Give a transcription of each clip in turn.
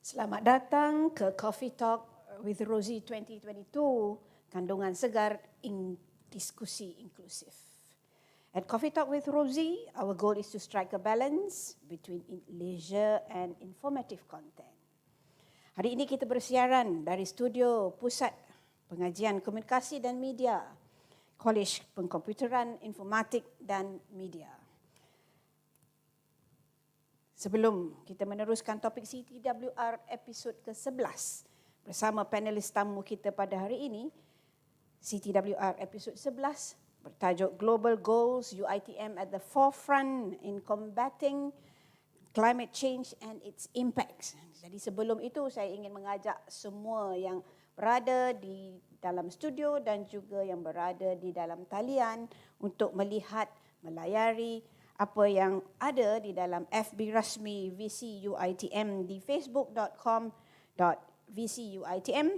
Selamat datang ke Coffee Talk with Rosie 2022, kandungan segar diskusi inklusif. At Coffee Talk with Rosie, our goal is to strike a balance between leisure and informative content. Hari ini kita bersiaran dari studio Pusat Pengajian Komunikasi dan Media, Kolej Pengkomputeran, Informatik dan Media. Sebelum kita meneruskan topik CTWR episod ke-11 bersama panelis tamu kita pada hari ini, CTWR episod 11 bertajuk Global Goals UiTM at the Forefront in Combating Climate Change and its Impacts. Jadi sebelum itu saya ingin mengajak semua yang berada di dalam studio dan juga yang berada di dalam talian untuk melihat, melayari apa yang ada di dalam FB rasmi VCUiTM di facebook.com.vcuitm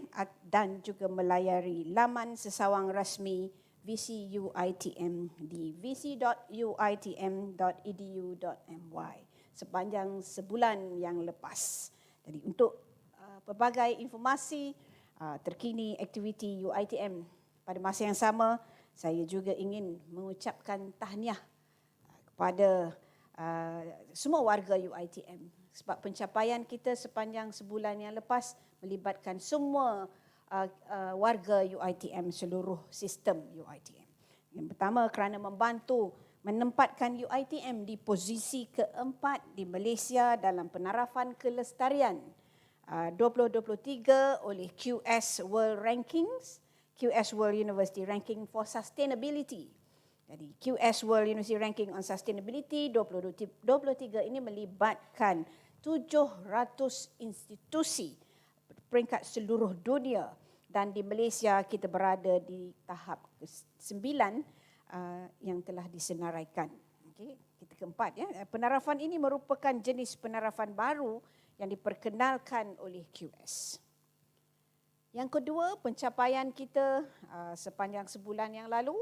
dan juga melayari laman sesawang rasmi VCUiTM di vc.uitm.edu.my sepanjang sebulan yang lepas. Jadi untuk pelbagai informasi terkini aktiviti UiTM pada masa yang sama, saya juga ingin mengucapkan tahniah kepada semua warga UiTM sebab pencapaian kita sepanjang sebulan yang lepas melibatkan semua warga UiTM, seluruh sistem UiTM. Yang pertama, kerana membantu menempatkan UiTM di posisi keempat di Malaysia dalam penarafan kelestarian 2023 oleh QS World Rankings, QS World University Ranking for Sustainability. Jadi QS World University Ranking on Sustainability 2023 ini melibatkan 700 institusi peringkat seluruh dunia dan di Malaysia kita berada di tahap ke-9 yang telah disenaraikan. Okay, kita keempat ya. Penarafan ini merupakan jenis penarafan baru yang diperkenalkan oleh QS. Yang kedua, pencapaian kita sepanjang sebulan yang lalu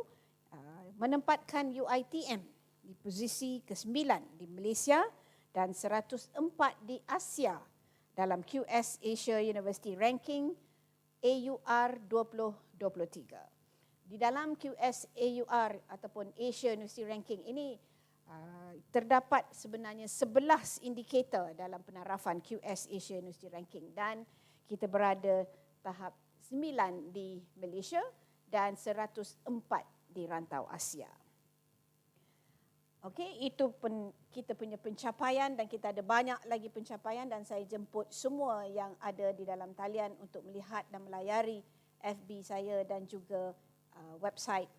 menempatkan UiTM di posisi ke-9 di Malaysia dan 104 di Asia dalam QS Asia University Ranking AUR 2023. Di dalam QS AUR ataupun Asia University Ranking ini terdapat sebenarnya 11 indikator dalam penarafan QS Asia University Ranking dan kita berada tahap 9 di Malaysia dan 104 di rantau Asia. Okey, itu kita punya pencapaian dan kita ada banyak lagi pencapaian dan saya jemput semua yang ada di dalam talian untuk melihat dan melayari FB saya dan juga website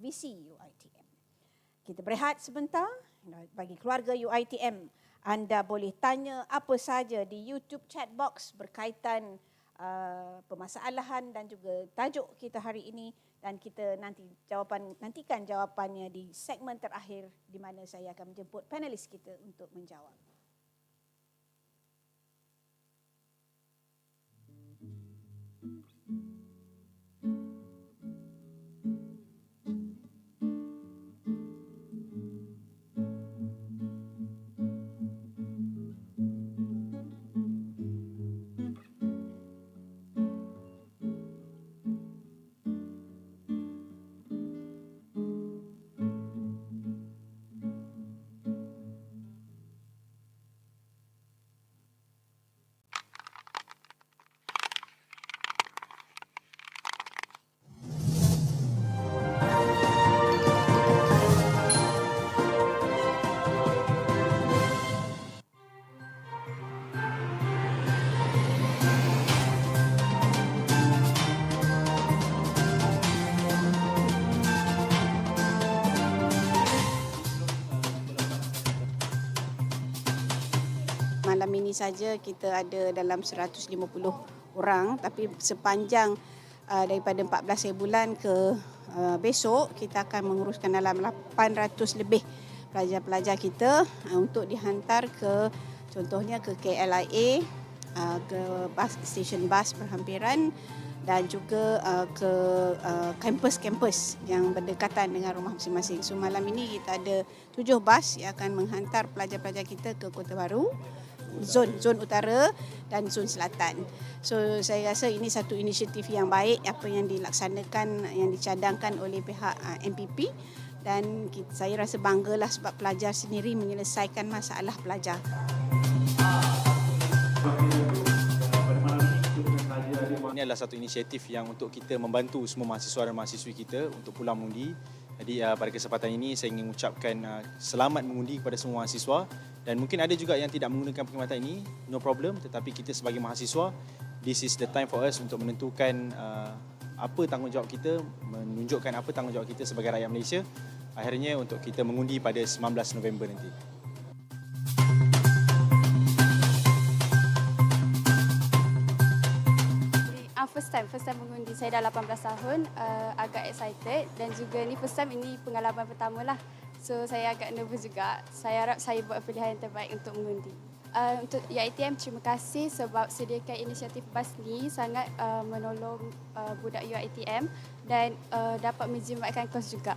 VCUiTM. Kita berehat sebentar. Bagi keluarga UiTM, anda boleh tanya apa saja di YouTube chat box berkaitan permasalahan dan juga tajuk kita hari ini dan kita nantikan jawapannya di segmen terakhir di mana saya akan menjemput panelis kita untuk menjawab. Malam ini saja kita ada dalam 150 orang tapi sepanjang daripada 14 bulan ke besok kita akan menguruskan dalam 800 lebih pelajar-pelajar kita untuk dihantar ke contohnya ke KLIA, ke stesen bas perhampiran dan juga ke kampus-kampus yang berdekatan dengan rumah masing-masing. So malam ini kita ada 7 bas yang akan menghantar pelajar-pelajar kita ke Kota Baru zon utara dan zon selatan. So saya rasa ini satu inisiatif yang baik apa yang dilaksanakan, yang dicadangkan oleh pihak MPP, dan saya rasa banggalah sebab pelajar sendiri menyelesaikan masalah pelajar. Ini adalah satu inisiatif yang untuk kita membantu semua mahasiswa dan mahasiswi kita untuk pulang mengundi. Jadi pada kesempatan ini saya ingin mengucapkan selamat mengundi kepada semua mahasiswa, dan mungkin ada juga yang tidak menggunakan perkhidmatan ini, no problem, tetapi kita sebagai mahasiswa, this is the time for us untuk menentukan apa tanggungjawab kita, menunjukkan apa tanggungjawab kita sebagai rakyat Malaysia, akhirnya untuk kita mengundi pada 19 November nanti. First time mengundi. Saya dah 18 tahun, agak excited, dan juga ni first time, ini pengalaman pertama lah. So saya agak nervous juga. Saya harap saya buat pilihan yang terbaik untuk mengundi. Untuk UiTM, terima kasih sebab sediakan inisiatif bas ni sangat menolong budak UiTM dan dapat menjimatkan kos juga.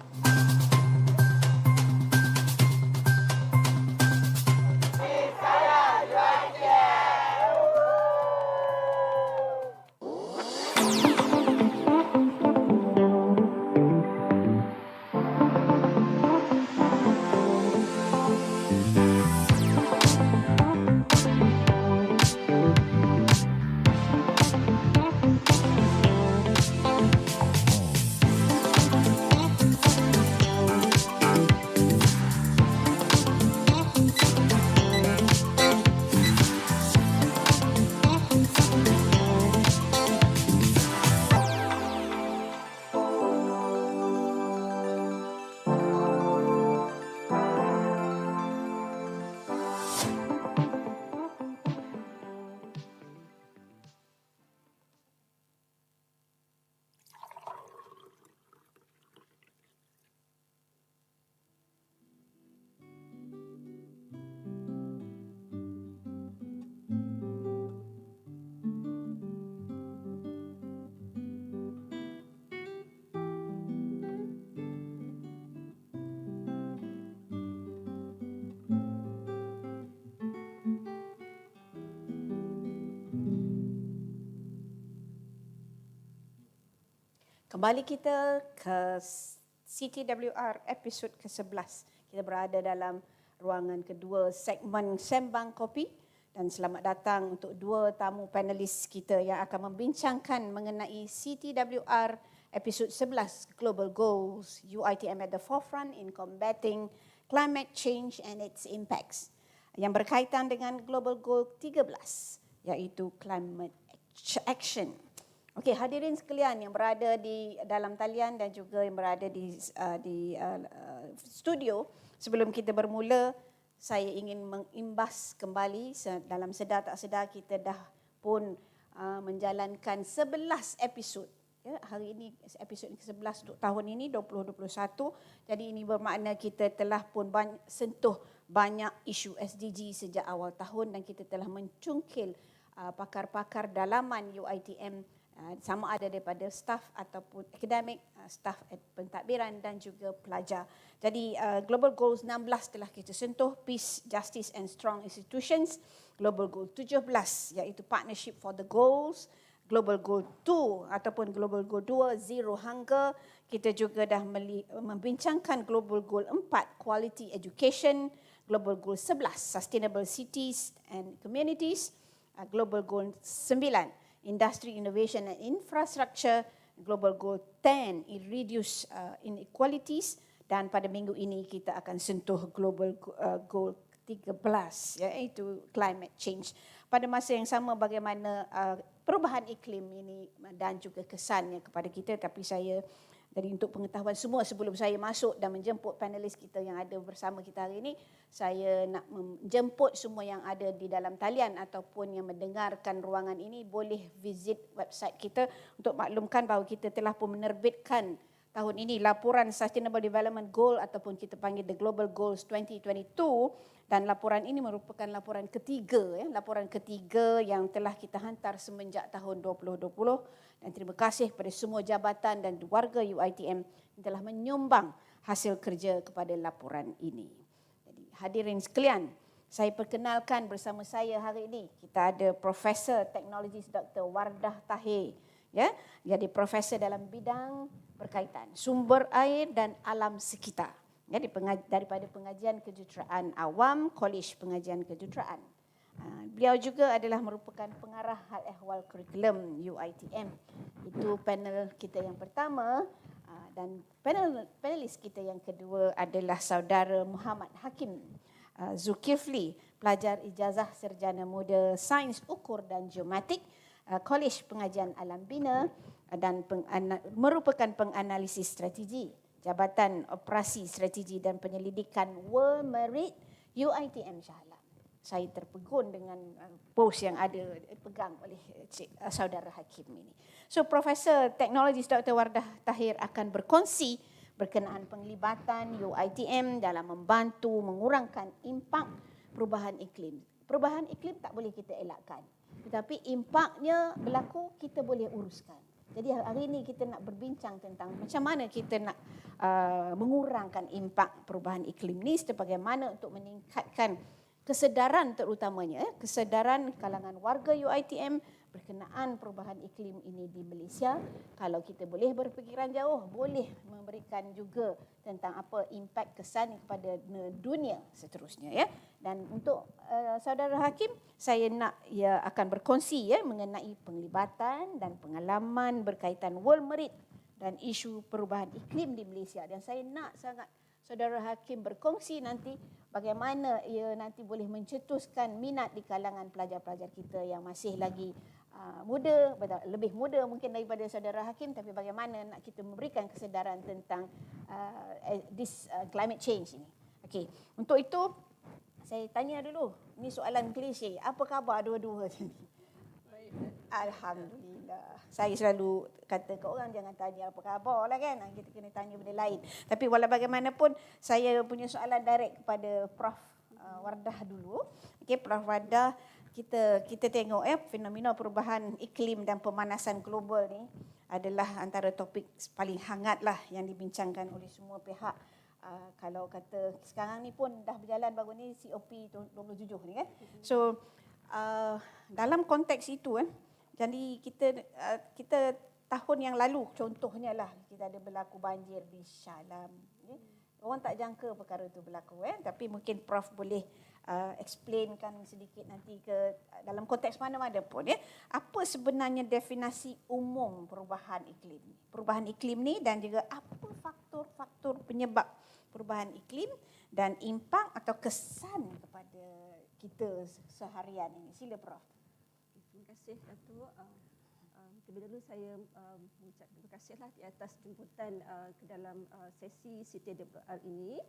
Kembali kita ke CTWR episod ke-11. Kita berada dalam ruangan kedua segmen Sembang Kopi, dan selamat datang untuk dua tamu panelis kita yang akan membincangkan mengenai CTWR episod 11, Global Goals, UiTM at the Forefront in Combating Climate Change and its Impacts, yang berkaitan dengan Global Goal 13, iaitu Climate Action. Okey, hadirin sekalian yang berada di dalam talian dan juga yang berada di studio, sebelum kita bermula, saya ingin mengimbas kembali dalam sedar tak sedar kita dah pun menjalankan 11 episod. Ya, hari ini episod ke-11 untuk tahun ini 2021. Jadi ini bermakna kita telah pun sentuh banyak isu SDG sejak awal tahun, dan kita telah mencungkil pakar-pakar dalaman UiTM, sama ada daripada staf ataupun akademik, staf pentadbiran dan juga pelajar. Jadi Global Goals 16 telah kita sentuh, Peace, Justice and Strong Institutions. Global Goal 17 iaitu Partnership for the Goals. Global Goal 2 ataupun Global Goal 2, Zero Hunger. Kita juga dah membincangkan Global Goal 4, Quality Education. Global Goal 11, Sustainable Cities and Communities. Global Goal 9, Industry, Innovation and Infrastructure. Global Goal 10, Reduce Inequalities. Dan pada minggu ini kita akan sentuh Global Goal 13, iaitu Climate Change. Pada masa yang sama, bagaimana perubahan iklim ini dan juga kesannya kepada kita. Tapi saya, jadi untuk pengetahuan semua, sebelum saya masuk dan menjemput panelis kita yang ada bersama kita hari ini, saya nak menjemput semua yang ada di dalam talian ataupun yang mendengarkan ruangan ini boleh visit website kita untuk maklumkan bahawa kita telah pun menerbitkan tahun ini laporan Sustainable Development Goal ataupun kita panggil The Global Goals 2022, dan laporan ini merupakan laporan ketiga, laporan ketiga yang telah kita hantar semenjak tahun 2020, dan terima kasih kepada semua jabatan dan warga UiTM yang telah menyumbang hasil kerja kepada laporan ini. Jadi hadirin sekalian, Saya perkenalkan bersama saya hari ini, kita ada Profesor Teknologis Dr. Wardah Tahir. Ya, jadi profesor dalam bidang berkaitan sumber air dan alam sekitar. Ya, daripada pengajian kejuruteraan awam, Kolej Pengajian Kejuruteraan. Beliau juga adalah merupakan pengarah hal ehwal kurikulum UiTM. Itu panel kita yang pertama, dan panelis kita yang kedua adalah saudara Muhammad Hakim Zulkifli, pelajar ijazah Sarjana Muda Sains Ukur dan Geomatik, Kolej Pengajian Alam Bina dan merupakan penganalisis strategi Jabatan Operasi Strategi dan Penyelidikan World Merit UiTM Shah Alam. Saya terpegun dengan pos yang ada pegang oleh saudara Hakim ini. So Profesor Teknologis Dr. Wardah Tahir akan berkongsi berkenaan penglibatan UiTM dalam membantu mengurangkan impak perubahan iklim. Perubahan iklim tak boleh kita elakkan, tetapi impaknya berlaku kita boleh uruskan. Jadi hari ini kita nak berbincang tentang macam mana kita nak mengurangkan impak perubahan iklim ni, sebagaimana untuk meningkatkan kesedaran, terutamanya kesedaran kalangan warga UiTM berkenaan perubahan iklim ini di Malaysia. Kalau kita boleh berfikiran jauh, boleh memberikan juga tentang apa impak kesan kepada dunia seterusnya, ya. Dan untuk saudara Hakim, saya nak akan berkongsi mengenai penglibatan dan pengalaman berkaitan World Merit dan isu perubahan iklim di Malaysia. Dan saya nak sangat saudara Hakim berkongsi nanti bagaimana ia nanti boleh mencetuskan minat di kalangan pelajar-pelajar kita yang masih lagi muda, lebih muda mungkin daripada saudara Hakim, tapi bagaimana nak kita memberikan kesedaran tentang this climate change ini. Okey, untuk itu saya tanya dulu, ni soalan klise, apa khabar dua-dua ni? Alhamdulillah. Saya selalu kata ke orang jangan tanya apa khabar lah kan. Kita kena tanya benda lain. Tapi walau bagaimanapun saya punya soalan direct kepada Prof Wardah dulu. Okey, Prof Wardah, kita tengok fenomena perubahan iklim dan pemanasan global ni adalah antara topik paling hangat lah yang dibincangkan oleh semua pihak. Kalau kata sekarang ni pun dah berjalan baru ni COP27 ni kan. So dalam konteks itu jadi kita tahun yang lalu contohnya lah kita ada berlaku banjir di Shah Alam. Orang tak jangka perkara itu berlaku, tapi mungkin Prof boleh explainkan sedikit nanti ke dalam konteks mana-mana pun, apa sebenarnya definisi umum perubahan iklim. Perubahan iklim ni dan juga apa faktor-faktor penyebab perubahan iklim dan impak atau kesan kepada kita seharian ini. Sila Prof. Terima kasih Datuk. Terlebih dahulu saya mengucap terima kasihlah di atas jemputan ke dalam sesi CTWR ini,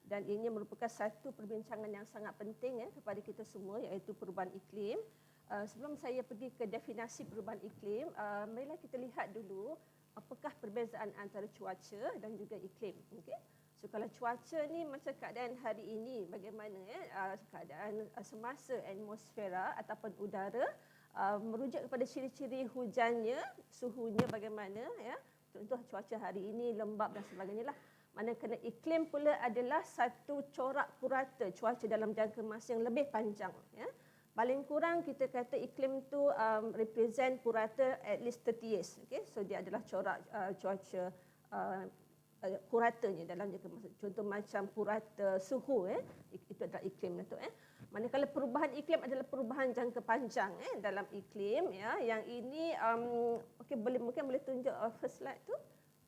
dan ini merupakan satu perbincangan yang sangat penting kepada kita semua, iaitu perubahan iklim. Sebelum saya pergi ke definisi perubahan iklim, marilah kita lihat dulu apakah perbezaan antara cuaca dan juga iklim. Okay? So kalau cuaca ni macam keadaan hari ini, bagaimana keadaan semasa atmosfera ataupun udara, merujuk kepada ciri-ciri hujannya, suhunya bagaimana, contoh cuaca hari ini lembap dan sebagainya lah. Manakala iklim pula adalah satu corak purata cuaca dalam jangka masa yang lebih panjang. Paling kurang kita kata iklim tu represent purata at least 30 years. Okay? So dia adalah corak cuaca puratanya dalam jangka masa. Contoh macam purata suhu, itu adalah iklim Datuk. Manakala perubahan iklim adalah perubahan jangka panjang dalam iklim, yang ini mungkin boleh tunjuk first slide tu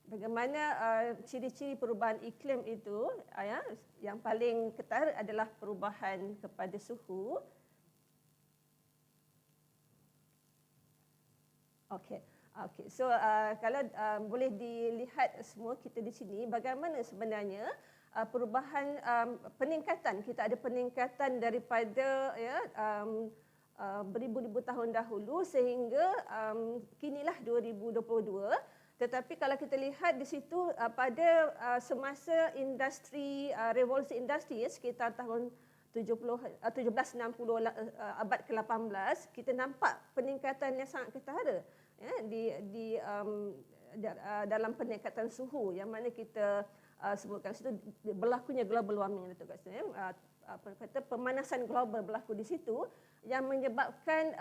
bagaimana ciri-ciri perubahan iklim itu. Yang paling ketara adalah perubahan kepada suhu. Okey. So kalau boleh dilihat semua kita di sini bagaimana sebenarnya perubahan peningkatan, kita ada peningkatan daripada beribu-ribu tahun dahulu sehingga kinilah 2022. Tetapi kalau kita lihat di situ pada semasa industri revolusi industri sekitar tahun 1760 abad ke-18, kita nampak peningkatan yang sangat ketara dalam peningkatan suhu, yang mana kita sebutkan situ berlakunya global warming itu kat sini. pemanasan global berlaku di situ yang menyebabkan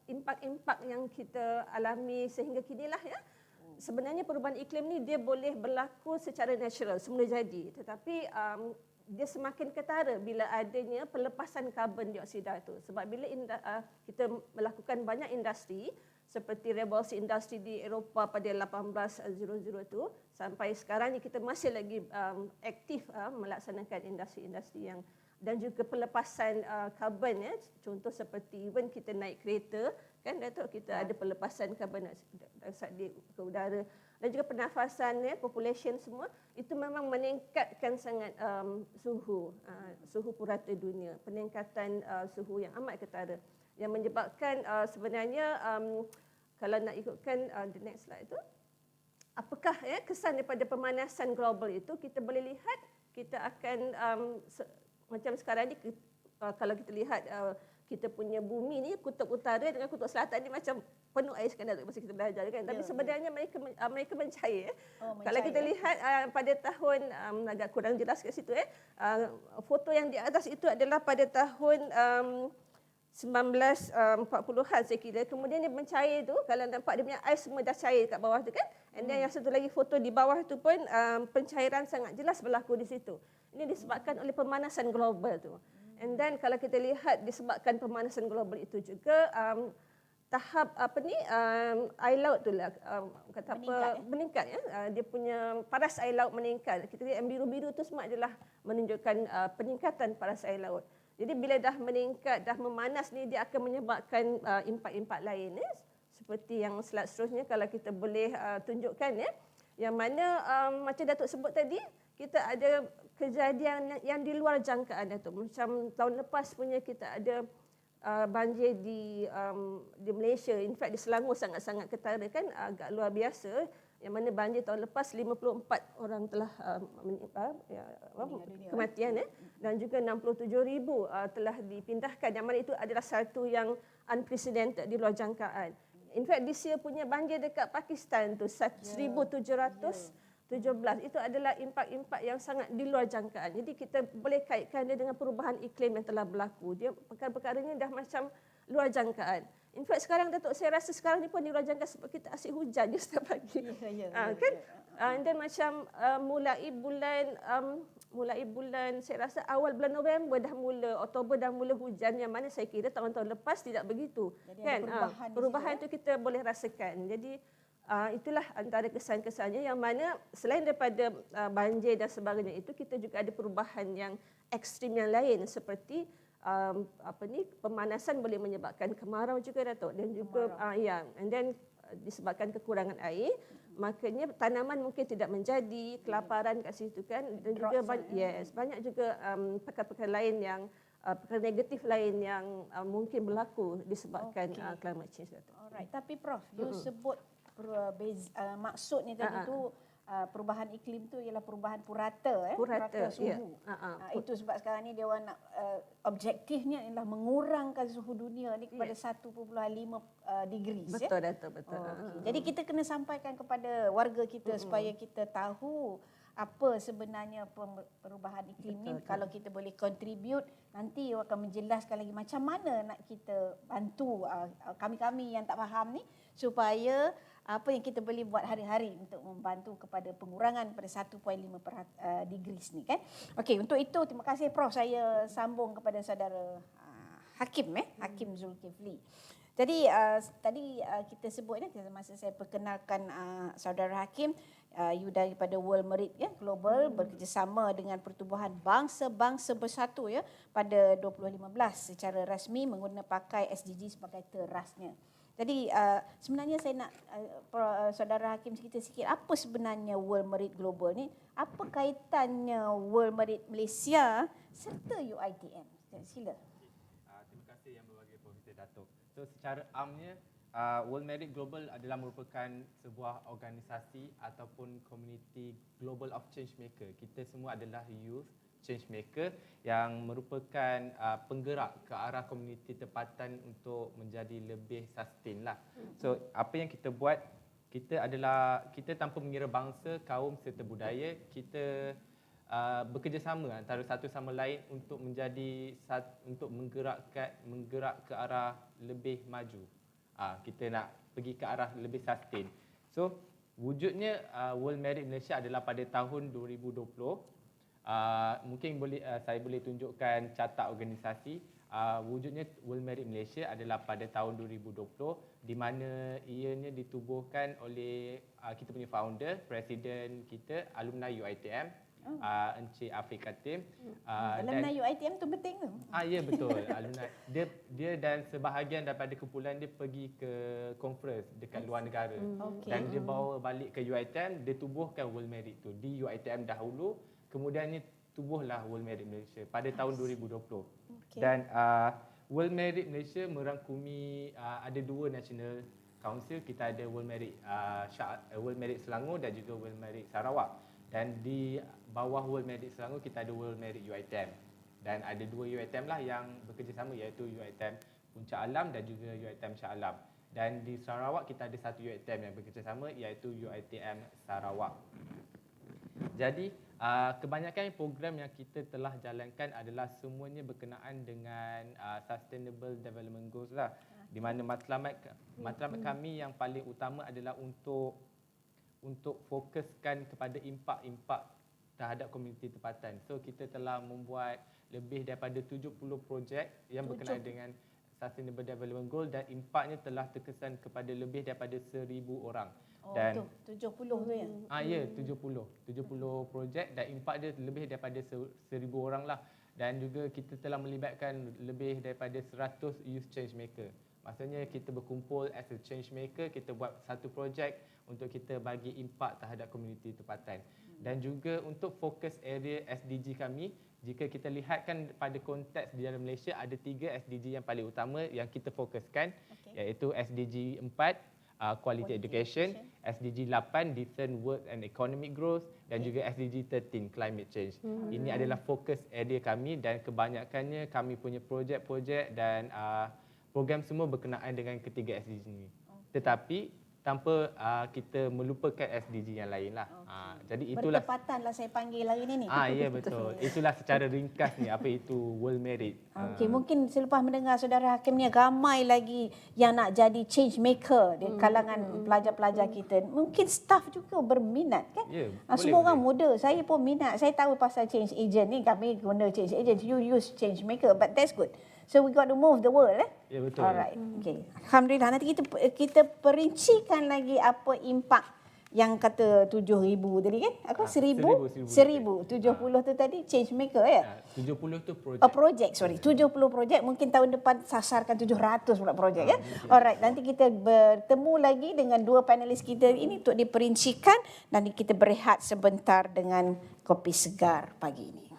impak-impak yang kita alami sehingga kinilah ya. Sebenarnya perubahan iklim ni dia boleh berlaku secara natural, semula jadi. Tetapi dia semakin ketara bila adanya pelepasan karbon dioksida itu. Sebab bila kita melakukan banyak industri, seperti revolusi industri di Eropah pada 1800 itu, sampai sekarang ni kita masih lagi aktif melaksanakan industri-industri yang dan juga pelepasan karbon ya. Contoh seperti even kita naik kereta kan Datuk, kita ada pelepasan karbon dioksida ke udara dan juga pernafasan ya, population semua itu memang meningkatkan sangat suhu purata dunia, peningkatan suhu yang amat ketara yang menyebabkan sebenarnya kalau nak ikutkan the next slide itu, apakah ya kesan daripada pemanasan global itu, kita boleh lihat kita akan macam sekarang ni kalau kita lihat kita punya bumi ni kutub utara dengan kutub selatan ni macam penuh air sekarang masa kita belajar kan, tapi sebenarnya mereka mencair. Kalau kita lihat pada tahun agak kurang jelas kat situ foto yang di atas itu adalah pada tahun 1940-an saya kira. Kemudian dia mencair tu, kalau nampak dia punya ais semua dah cair kat bawah tu kan. And then yang satu lagi foto di bawah tu pun pencairan sangat jelas berlaku di situ. Ini disebabkan oleh pemanasan global tu. And then kalau kita lihat disebabkan pemanasan global itu juga tahap air laut tu lah meningkat ya. Dia punya paras air laut meningkat. Kita lihat yang biru-biru tu semua adalah menunjukkan peningkatan paras air laut. Jadi bila dah meningkat, dah memanas ni, dia akan menyebabkan impak-impak lain ya. Seperti yang slide seterusnya kalau kita boleh tunjukkan ya. Yang mana macam Datuk sebut tadi, kita ada kejadian yang di luar jangkaan Datuk. Macam tahun lepas punya kita ada banjir di Malaysia. In fact di Selangor sangat-sangat ketara kan, agak luar biasa. Yang mana banjir tahun lepas 54 orang telah kematian dan juga 67,000 telah dipindahkan, yang mana itu adalah satu yang unprecedented di luar jangkaan. In fact this year punya banjir dekat Pakistan tu 1,717 itu adalah impak-impak yang sangat di luar jangkaan. Jadi kita boleh kaitkan dia dengan perubahan iklim yang telah berlaku. Dia perkara-perkaranya dah macam luar jangkaan. In fact sekarang Datuk, saya rasa sekarang ni pun di luar jangkaan sebab kita asyik hujan je setiap pagi. Kan? And then macam mulai bulan saya rasa awal bulan November dah mula, Oktober dah mula hujan, yang mana saya kira tahun-tahun lepas tidak begitu. Jadi kan? Perubahan itu kita boleh rasakan. Jadi itulah antara kesan-kesannya, yang mana selain daripada banjir dan sebagainya itu, kita juga ada perubahan yang ekstrim yang lain seperti pemanasan boleh menyebabkan kemarau juga Datuk, dan juga and then disebabkan kekurangan air, makanya tanaman mungkin tidak menjadi, kelaparan kat situ kan, dan juga banyak juga perkara-perkara lain yang perkara negatif lain yang mungkin berlaku disebabkan climate change Datuk. Alright, tapi Prof, you sebut maksudnya tadi tu perubahan iklim tu ialah perubahan purata suhu. Itu sebab sekarang ni dia orang nak objektifnya ialah mengurangkan suhu dunia ni kepada 1.5 degrees. Betul Datuk, betul. Jadi kita kena sampaikan kepada warga kita supaya kita tahu apa sebenarnya perubahan iklim ni. Kalau kita boleh contribute, nanti akan menjelaskan lagi macam mana nak kita bantu kami-kami yang tak faham ni, supaya apa yang kita boleh buat hari-hari untuk membantu kepada pengurangan pada 1.5 degrees ni kan. Okey, untuk itu terima kasih Prof. Saya sambung kepada saudara Hakim Hakim Zulkifli. Jadi tadi kita sebut masa saya perkenalkan saudara Hakim, you daripada World Merit Global bekerjasama dengan Pertubuhan Bangsa-Bangsa Bersatu pada 2015 secara rasmi menggunakan pakai SDG sebagai terasnya. Jadi sebenarnya saya nak saudara Hakim cerita sikit apa sebenarnya World Merit Global ni, apa kaitannya World Merit Malaysia serta UiTM. Sila. Terima kasih yang berbagi Profesor Datuk. So secara amnya World Merit Global adalah merupakan sebuah organisasi ataupun community global of change maker. Kita semua adalah youth change maker yang merupakan penggerak ke arah komuniti tempatan untuk menjadi lebih sustain lah. So apa yang kita buat, kita tanpa mengira bangsa, kaum serta budaya, kita bekerjasama antara satu sama lain untuk untuk menggerak ke arah lebih maju. Kita nak pergi ke arah lebih sustain. So wujudnya World Merit Malaysia adalah pada tahun 2020. Mungkin saya boleh tunjukkan carta organisasi. Wujudnya World Merit Malaysia adalah pada tahun 2020 di mana ianya ditubuhkan oleh kita punya founder, presiden kita, alumni UiTM, Encik Afiq Katim. Alumni UiTM tu penting tu. Ya betul. Alumni dia dan sebahagian daripada kumpulan dia pergi ke conference dekat luar negara. Dan dia bawa balik ke UiTM, dia tubuhkan World Merit tu di UiTM dahulu, kemudiannya tubuhlah World Merit Malaysia pada tahun 2020. Dan World Merit Malaysia merangkumi ada 2 national council. Kita ada World Merit Selangor dan juga World Merit Sarawak. Dan di bawah World Merit Selangor kita ada World Merit UiTM. Dan ada 2 UiTM lah yang bekerjasama, iaitu UiTM Puncak Alam dan juga UiTM Shah Alam. Dan di Sarawak kita ada satu UiTM yang bekerjasama, iaitu UiTM Sarawak. Jadi kebanyakan program yang kita telah jalankan adalah semuanya berkenaan dengan Sustainable Development Goals lah. Di mana matlamat kami yang paling utama adalah untuk fokuskan kepada impak terhadap komuniti tempatan. So kita telah membuat lebih daripada 70 projek yang berkenaan dengan Sustainable Development Goal dan impaknya telah terkesan kepada lebih daripada 1,000 orang. Dan 70 tu ya? Ya, 70 projek dan impak dia lebih daripada 1,000 orang lah. Dan juga kita telah melibatkan lebih daripada 100 youth change maker. Maksudnya kita berkumpul as a change maker, kita buat satu projek untuk kita bagi impak terhadap komuniti tempatan. Dan juga untuk fokus area SDG kami, jika kita lihatkan pada konteks di dalam Malaysia, ada 3 SDG yang paling utama yang kita fokuskan, iaitu SDG 4, Quality Education, SDG 8, Decent Work and Economic Growth, dan juga SDG 13, Climate Change. Ini adalah fokus area kami dan kebanyakannya kami punya projek-projek dan program semua berkenaan dengan ketiga SDG ini. Tetapi tanpa kita melupakan SDG yang lain lah. Jadi itulah bertepatan lah saya panggil hari ni. Ya betul. Itulah secara ringkas ni apa itu World Merit. Mungkin selepas mendengar saudara Hakim ni ramai lagi yang nak jadi change maker di kalangan pelajar-pelajar kita. Mungkin staff juga berminat kan? Semua orang muda. Saya pun minat. Saya tahu pasal change agent ni. Kami guna change agent. You use change maker. But that's good. So we got to move the world. Ya betul. Alright. Okay. Alhamdulillah. Nanti kita perincikan lagi apa impak yang kata 7,000 tadi kan? Aku 1,000? 1,000. 70 tu tadi change maker ya? 70 tu projek. Projek, sorry. 70 projek. Mungkin tahun depan sasarkan 700 pula projek ya? Alright. Nanti kita bertemu lagi dengan 2 panelis kita ini untuk diperincikan. Dan kita berehat sebentar dengan kopi segar pagi ini.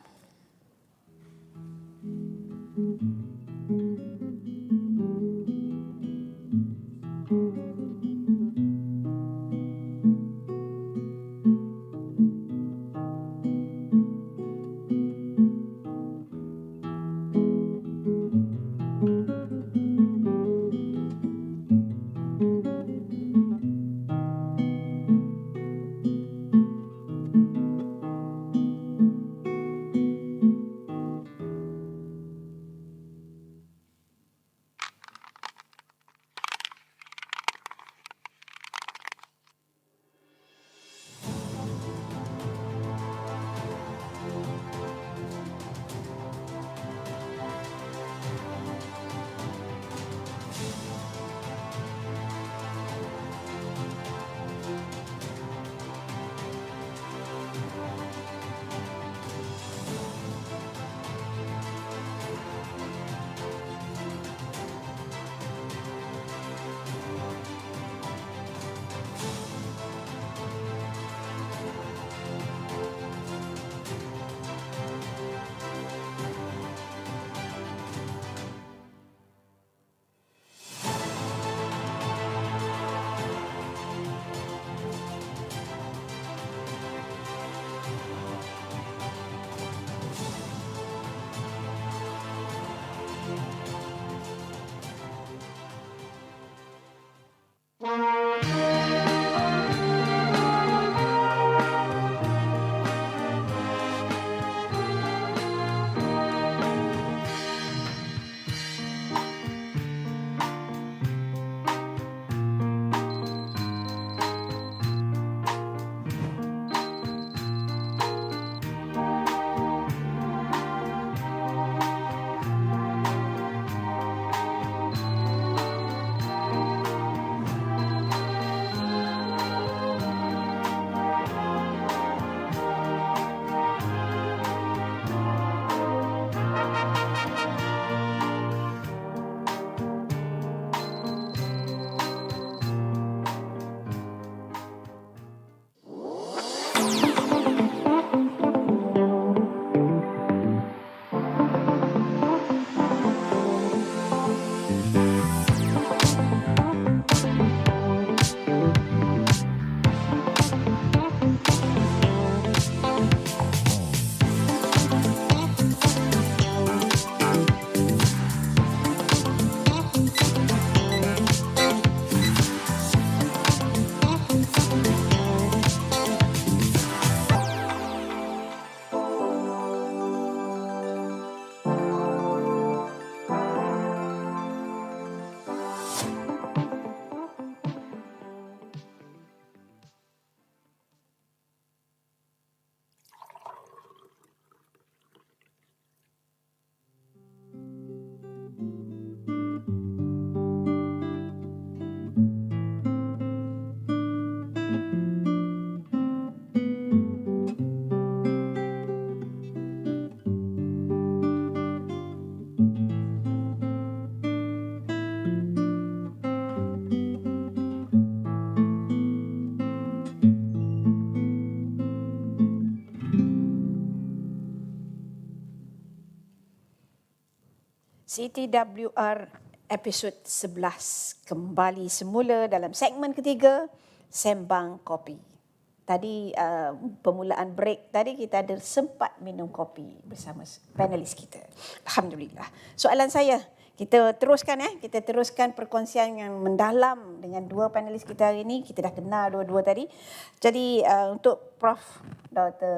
CTWR episod 11 kembali semula dalam segmen ketiga, Sembang Kopi. Tadi permulaan break tadi kita ada sempat minum kopi bersama panelis kita. Alhamdulillah. Soalan saya, kita teruskan perkongsian yang mendalam dengan dua panelis kita hari ini. Kita dah kenal dua-dua tadi. Jadi untuk Prof. Dr.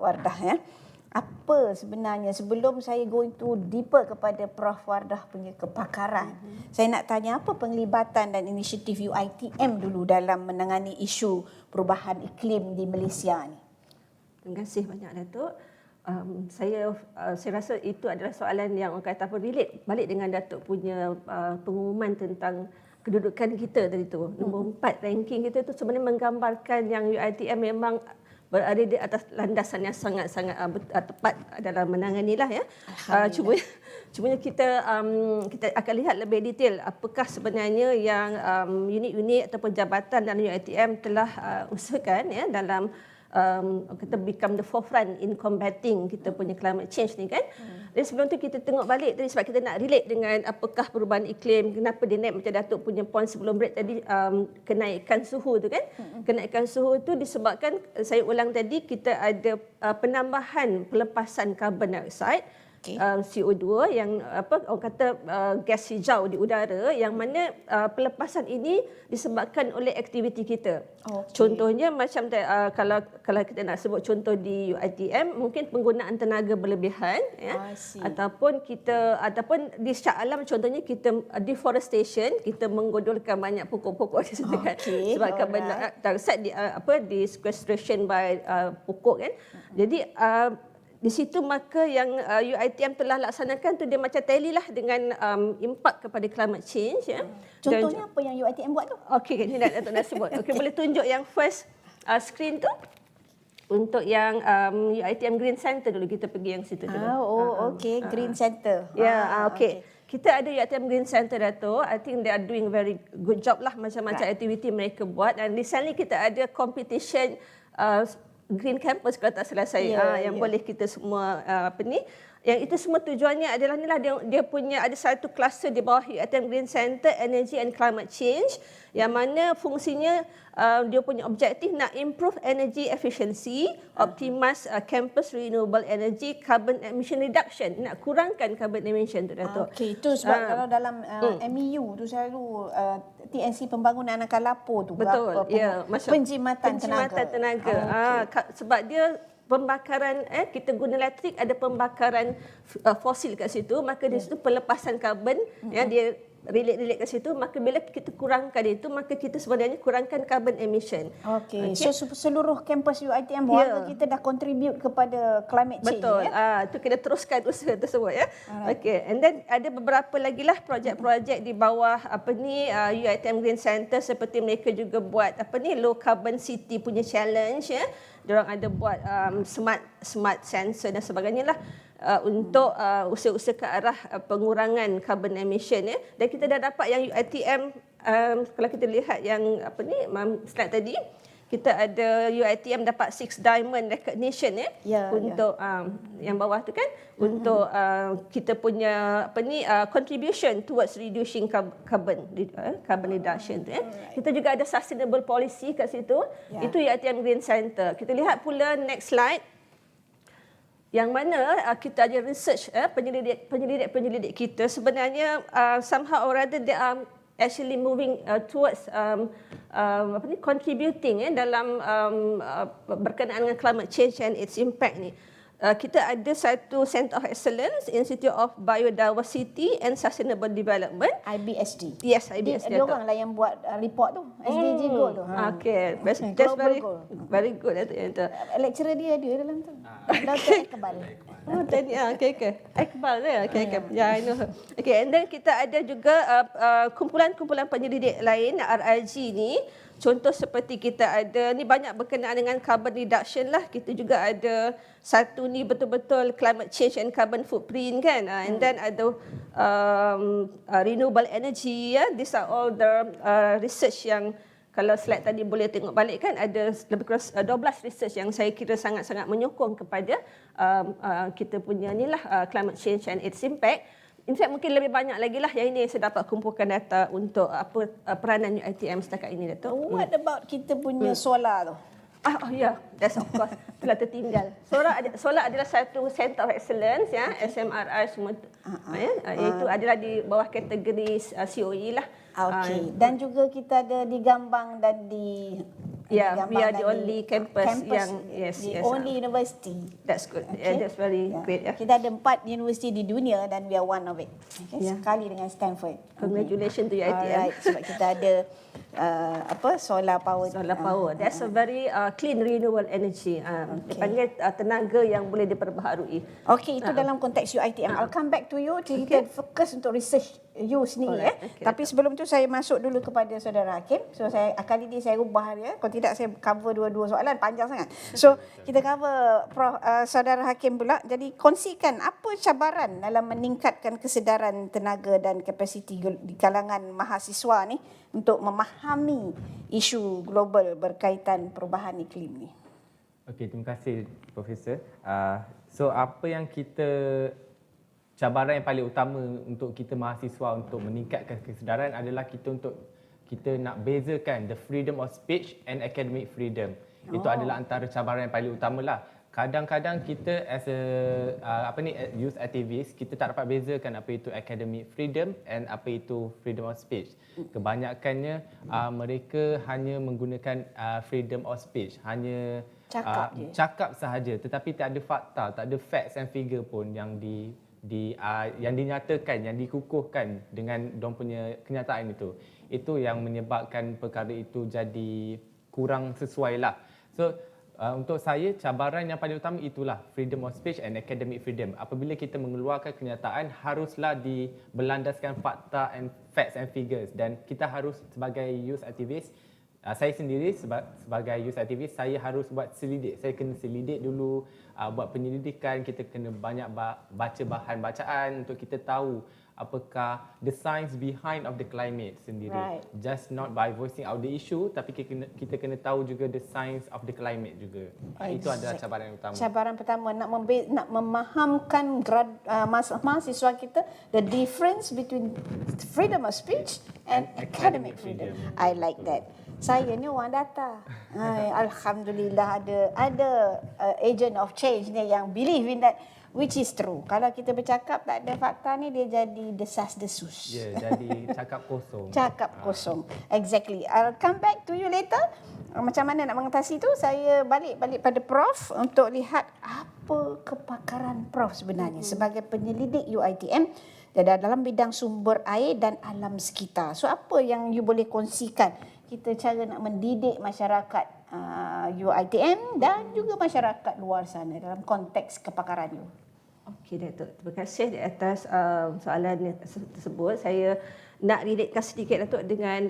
Wardah ya. Apa sebenarnya sebelum saya going to deeper kepada Prof. Wardah punya kepakaran, saya nak tanya apa penglibatan dan inisiatif UiTM dulu dalam menangani isu perubahan iklim di Malaysia ni? Terima kasih banyak Datuk. Saya rasa itu adalah soalan yang orang kata apa relate balik dengan Datuk punya pengumuman tentang kedudukan kita tadi tu. Nombor 4 ranking kita tu sebenarnya menggambarkan yang UiTM memang berada di atas landasan yang sangat-sangat tepat dalam menanganilah ya. Cuma kita akan lihat lebih detail apakah sebenarnya yang unit-unit ataupun jabatan dan UiTM telah usahakan ya dalam kita become the forefront in combating kita punya climate change ni kan. Jadi sebelum tu kita tengok balik tadi sebab kita nak relate dengan apakah perubahan iklim, kenapa dia naik macam Datuk punya point sebelum break tadi, kenaikan suhu tu kan. Kenaikan suhu tu disebabkan, saya ulang tadi, kita ada penambahan pelepasan carbon dioxide, CO2 yang orang kata gas hijau di udara, yang mana pelepasan ini disebabkan oleh aktiviti kita. Contohnya macam kalau kita nak sebut contoh di UiTM, mungkin penggunaan tenaga berlebihan ya, ataupun di secara alam, contohnya kita deforestation, kita menggodolkan banyak pokok-pokok di situ kan, sebab carbon dioxide di sequestration by pokok kan. Jadi di situ maka yang UiTM telah laksanakan tu dia macam tally lah dengan impak kepada climate change ya. Contohnya apa yang UiTM buat tu? Okey, ni nak sebut. Okey, boleh tunjuk yang first screen tu untuk yang UiTM Green Center dulu, kita pergi yang situ dulu. Okey, Green Center. Ya, okey. Kita ada UiTM Green Center Dato'. I think they are doing very good job lah, macam-macam aktiviti mereka buat. Dan recently kita ada competition Green Campus kalau tak salah saya, yang boleh kita semua yang itu semua tujuannya adalah inilah dia punya ada satu kluster di bawah UiTM Green Center, Energy and Climate Change, yang mana fungsinya dia punya objektif nak improve energy efficiency, optimize campus renewable energy, carbon emission reduction, nak kurangkan carbon emission tu Datuk. Okey, itu sebab kalau dalam MEU tu selalu TNC pembangunan anak lapo tu. Betul, ya, penjimatan tenaga. Sebab dia pembakaran kita guna elektrik, ada pembakaran fosil kat situ, maka di situ pelepasan karbon ya, dia relate kat situ, maka bila kita kurangkan itu, maka kita sebenarnya kurangkan carbon emission. Okey. So seluruh kampus UiTM warga kita dah contribute kepada climate change. Betul. Itu kita teruskan usaha tersebut ya. Okey. And then ada beberapa lagi lah projek-projek di bawah UiTM Green Center, seperti mereka juga buat low carbon city punya challenge ya. Diorang ada buat smart sensor dan sebagainya lah untuk usaha-usaha ke arah pengurangan carbon emission ya. Dan kita dah dapat yang UiTM, kalau kita lihat yang slide tadi, kita ada UiTM dapat 6 diamond recognition ya, untuk yang bawah tu kan, untuk kita punya contribution towards reducing carbon reduction tu ya. Kita juga ada sustainable policy kat situ. Itu UiTM Green Center. Kita lihat pula next slide, yang mana kita ada research penyelidik kita sebenarnya somehow or other they are actually moving towards contributing dalam berkenaan dengan climate change and its impact ni. Kita ada satu Center of Excellence, Institute of Biodiversity and Sustainable Development, IBSD. Yes, IBSD. Dia orang lah yang buat report tu, SDG Goal tu. Okay, that's very good. Lecturer dia ada dalam tu. Dr. Iqbal. Tadi Iqbal ya. Yeah, I know. Okay, and then kita ada juga kumpulan-kumpulan penyelidik lain RRG ni. Contoh seperti kita ada ni banyak berkenaan dengan carbon reduction lah. Kita juga ada satu ni betul-betul climate change and carbon footprint kan. And then ada renewable energy ya. These are all the research yang kalau slide tadi boleh tengok balik kan, ada lebih kurang 12 research yang saya kira sangat-sangat menyokong kepada kita punya ni lah climate change and its impact. In fact mungkin lebih banyak lagi lah yang ini saya dapat kumpulkan data untuk apa peranan UiTM setakat ini, Datuk. What about kita punya solar tu? Ya, that's of course. Telah tertinggal. Solar adalah satu Center of Excellence, ya, SMRI semua. Itu adalah di bawah kategori COE lah. Okey. Dan juga kita ada di Gambang dan di Yeah, we are dan the only campus yang the only university. That's good. Okay. Yeah, that's very great. Yeah. Kita ada 4 universiti di dunia dan we are one of it. Okay. Sekali dengan Stanford. Congratulations to UiTM. Alright, sebab kita ada solar power. Solar power. That's a very clean renewable energy. Dia panggil tenaga yang boleh diperbaharui. Okey, itu dalam konteks UiTM. I'll come back to you. Kita fokus untuk research you sendiri. Okay. Tapi sebelum tu saya masuk dulu kepada saudara Hakim. So saya kali ini saya ubah dia. Kalau tidak saya cover dua-dua soalan panjang sangat. So kita cover saudara Hakim pula. Jadi kongsikan apa cabaran dalam meningkatkan kesedaran tenaga dan kapasiti di kalangan mahasiswa ni untuk memahami isu global berkaitan perubahan iklim ni. Okey, terima kasih Profesor. So apa yang cabaran yang paling utama untuk kita mahasiswa untuk meningkatkan kesedaran adalah kita nak bezakan the freedom of speech and academic freedom. Itu adalah antara cabaran yang paling utamalah. Kadang-kadang kita as a youth activist, kita tak dapat bezakan apa itu academic freedom and apa itu freedom of speech. Kebanyakannya mereka hanya menggunakan freedom of speech, hanya cakap sahaja, tetapi tak ada fakta, tak ada facts and figure pun yang yang dinyatakan, yang dikukuhkan dengan dorang punya kenyataan itu. Itu yang menyebabkan perkara itu jadi kurang sesuai lah. So untuk saya, cabaran yang paling utama itulah freedom of speech and academic freedom. Apabila kita mengeluarkan kenyataan, haruslah berlandaskan fakta and facts and figures. Dan kita harus sebagai youth activist, saya sendiri sebagai youth activist, saya harus buat selidik. Saya kena selidik dulu, buat penyelidikan, kita kena banyak baca bahan bacaan untuk kita tahu apakah the science behind of the climate sendiri. Right. Just not by voicing out the issue, tapi kita kena tahu juga the science of the climate juga. Itu adalah cabaran yang utama. Cabaran pertama nak memahamkan mahasiswa kita the difference between freedom of speech and academic freedom. I like that. Saya ni orang data. Alhamdulillah ada agent of change ni yang believe in that, which is true. Kalau kita bercakap tak ada fakta ni, dia jadi desas-desus. Jadi cakap kosong. Cakap kosong. Exactly. I'll come back to you later. Macam mana nak mengatasi tu, saya balik pada Prof untuk lihat apa kepakaran Prof sebenarnya sebagai penyelidik UiTM dalam bidang sumber air dan alam sekitar. So apa yang you boleh kongsikan kita cara nak mendidik masyarakat UiTM dan juga masyarakat luar sana dalam konteks kepakaran you? Okey, Datuk. Terima kasih di atas soalan tersebut. Saya nak relatekan sedikit, Datuk, dengan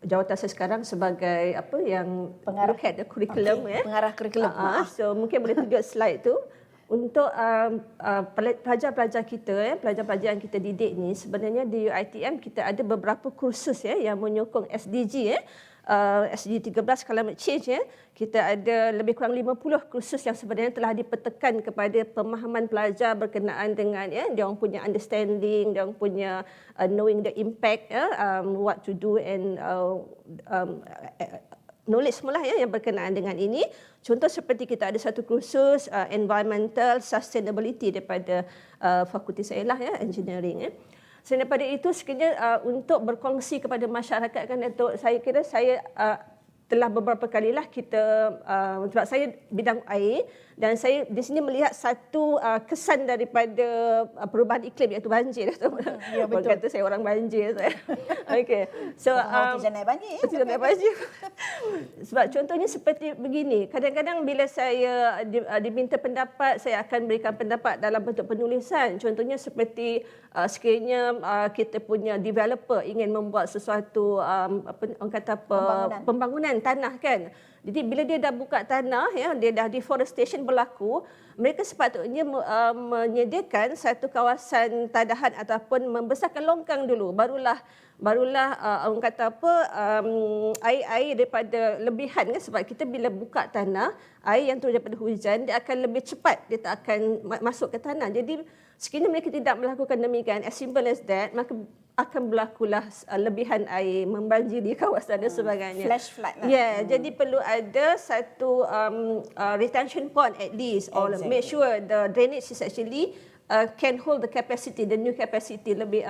jawatan saya sekarang sebagai pengarah head the curriculum. Okay. Pengarah kurikulum. So mungkin boleh tunjuk slide tu. Untuk pelajar-pelajar kita, pelajar-pelajar yang kita didik ni, sebenarnya di UiTM kita ada beberapa kursus yang menyokong SDG, SDG 13 climate change. Kita ada lebih kurang 50 kursus yang sebenarnya telah dipetakan kepada pemahaman pelajar berkenaan dengan dia orang punya understanding, dia orang punya knowing the impact, what to do and knowledge semula yang berkenaan dengan ini. Contoh seperti kita ada satu kursus environmental sustainability daripada fakulti saya lah, engineering. Selain daripada itu, sekiranya untuk berkongsi kepada masyarakat, kan Datuk, saya kira saya telah beberapa kalilah kita, sebab saya bidang air dan saya di sini melihat satu kesan daripada perubahan iklim, iaitu banjir. Ya, betul. Orang kata saya orang banjir. Okey. So tidak naik banjir. Tidak naik banjir. Sebab contohnya seperti begini, kadang-kadang bila saya diminta pendapat, saya akan berikan pendapat dalam bentuk penulisan. Contohnya seperti sekiranya kita punya developer ingin membuat sesuatu pembangunan pembukaan tanah kan. Jadi bila dia dah buka tanah, ya, dia dah deforestation berlaku, mereka sepatutnya menyediakan satu kawasan tadahan ataupun membesarkan longkang dulu. Barulah orang kata apa, air daripada lebihan kan, sebab kita bila buka tanah, air yang turun daripada hujan dia akan lebih cepat, dia tak akan masuk ke tanah. Jadi sekiranya mereka tidak melakukan demikian, as simple as that, maka akan berlakulah lebihan air membanjiri kawasan dan sebagainya. Flash flood lah. Yeah, jadi perlu ada satu retention pond at least, or make sure the drainage is actually can hold the capacity, the new capacity lebih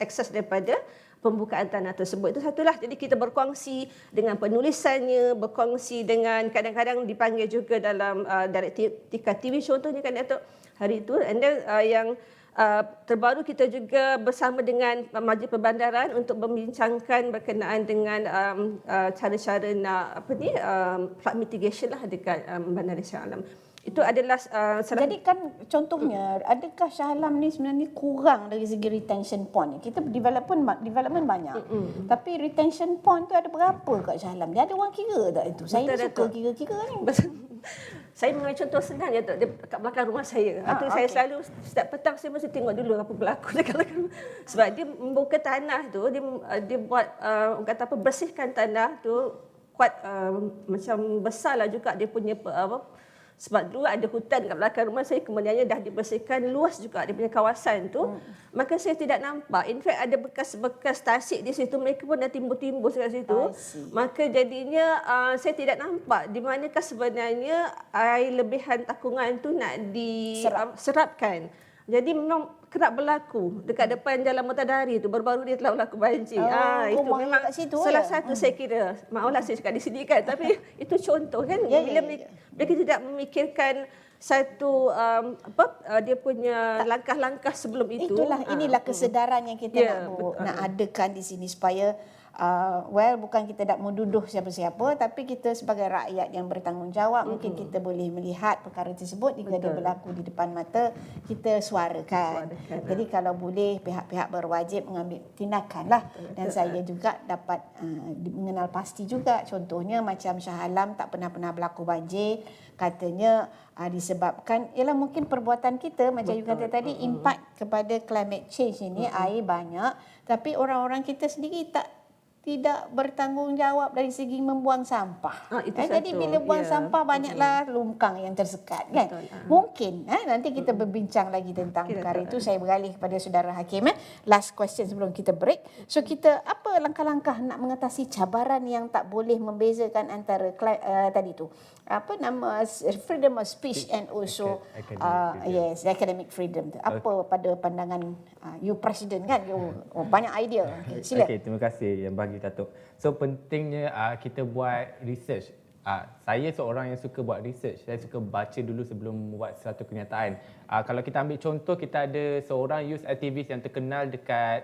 excess daripada pembukaan tanah tersebut. Itu satulah. Jadi kita berkongsi dengan penulisannya, berkongsi dengan kadang-kadang dipanggil juga dalam Tika TV contohnya kan Datuk hari itu. And then yang terbaru kita juga bersama dengan Majlis Perbandaran untuk membincangkan berkenaan dengan cara-cara nak flood mitigation lah dekat Bandar Shah Alam. Itu adalah Jadi kan contohnya, adakah Shah Alam ni sebenarnya kurang dari segi retention pond? Kita development banyak. Tapi retention pond tu ada berapa kat Shah Alam? Dia ada orang kira tak itu? Saya ni suka kira-kira ni. Saya mengambil contoh senang je tu, dia kat belakang rumah saya. Saya selalu setiap petang saya mesti tengok dulu apa berlaku dekat belakang rumah. Sebab dia membuka tanah tu, dia buat kata apa, bersihkan tanah tu kuat, macam besarlah juga dia punya sebab dulu ada hutan kat belakang rumah saya, kemudiannya dah dibersihkan, luas juga dia punya kawasan tu. Maka saya tidak nampak. In fact ada bekas-bekas tasik di situ, mereka pun dah timbul-timbul kat situ. Maka jadinya saya tidak nampak di manakah sebenarnya air lebihan takungan tu nak diserapkan. Jadi memang kerap berlaku dekat depan Jalan Mutadari tu, baru-baru dia telah berlaku banjir. Itu memang kat situ, salah satu saya kira. Maaflah saya cakap di sini kan, tapi itu contoh kan, bila mereka tidak memikirkan satu dia punya langkah-langkah sebelum itu. Inilah kesedaran yang kita nak adakan di sini supaya bukan kita nak menduduh siapa-siapa, tapi kita sebagai rakyat yang bertanggungjawab, mungkin kita boleh melihat perkara tersebut jika dia berlaku di depan mata, kita suarakan. Jadi kalau boleh pihak-pihak berwajib mengambil tindakan lah. Dan saya juga dapat mengenal pasti juga, contohnya macam Shah Alam tak pernah berlaku banjir, katanya disebabkan ialah mungkin perbuatan kita macam you kata tadi, impact kepada climate change ini, air banyak, tapi orang-orang kita sendiri tidak bertanggungjawab dari segi membuang sampah. Jadi bila buang sampah banyaklah longkang yang tersekat kan. Mungkin nanti kita berbincang lagi tentang perkara itu. Saya beralih kepada saudara Hakim. Last question sebelum kita break. So kita apa langkah-langkah nak mengatasi cabaran yang tak boleh membezakan antara tadi tu, apa nama, freedom of speech and also academic freedom. Apa pada pandangan you presiden kan, you banyak idea. Sila. Okey, terima kasih yang bagi Datuk. So pentingnya kita buat research. Saya seorang yang suka buat research. Saya suka baca dulu sebelum buat satu kenyataan. Kalau kita ambil contoh, kita ada seorang youth activist yang terkenal dekat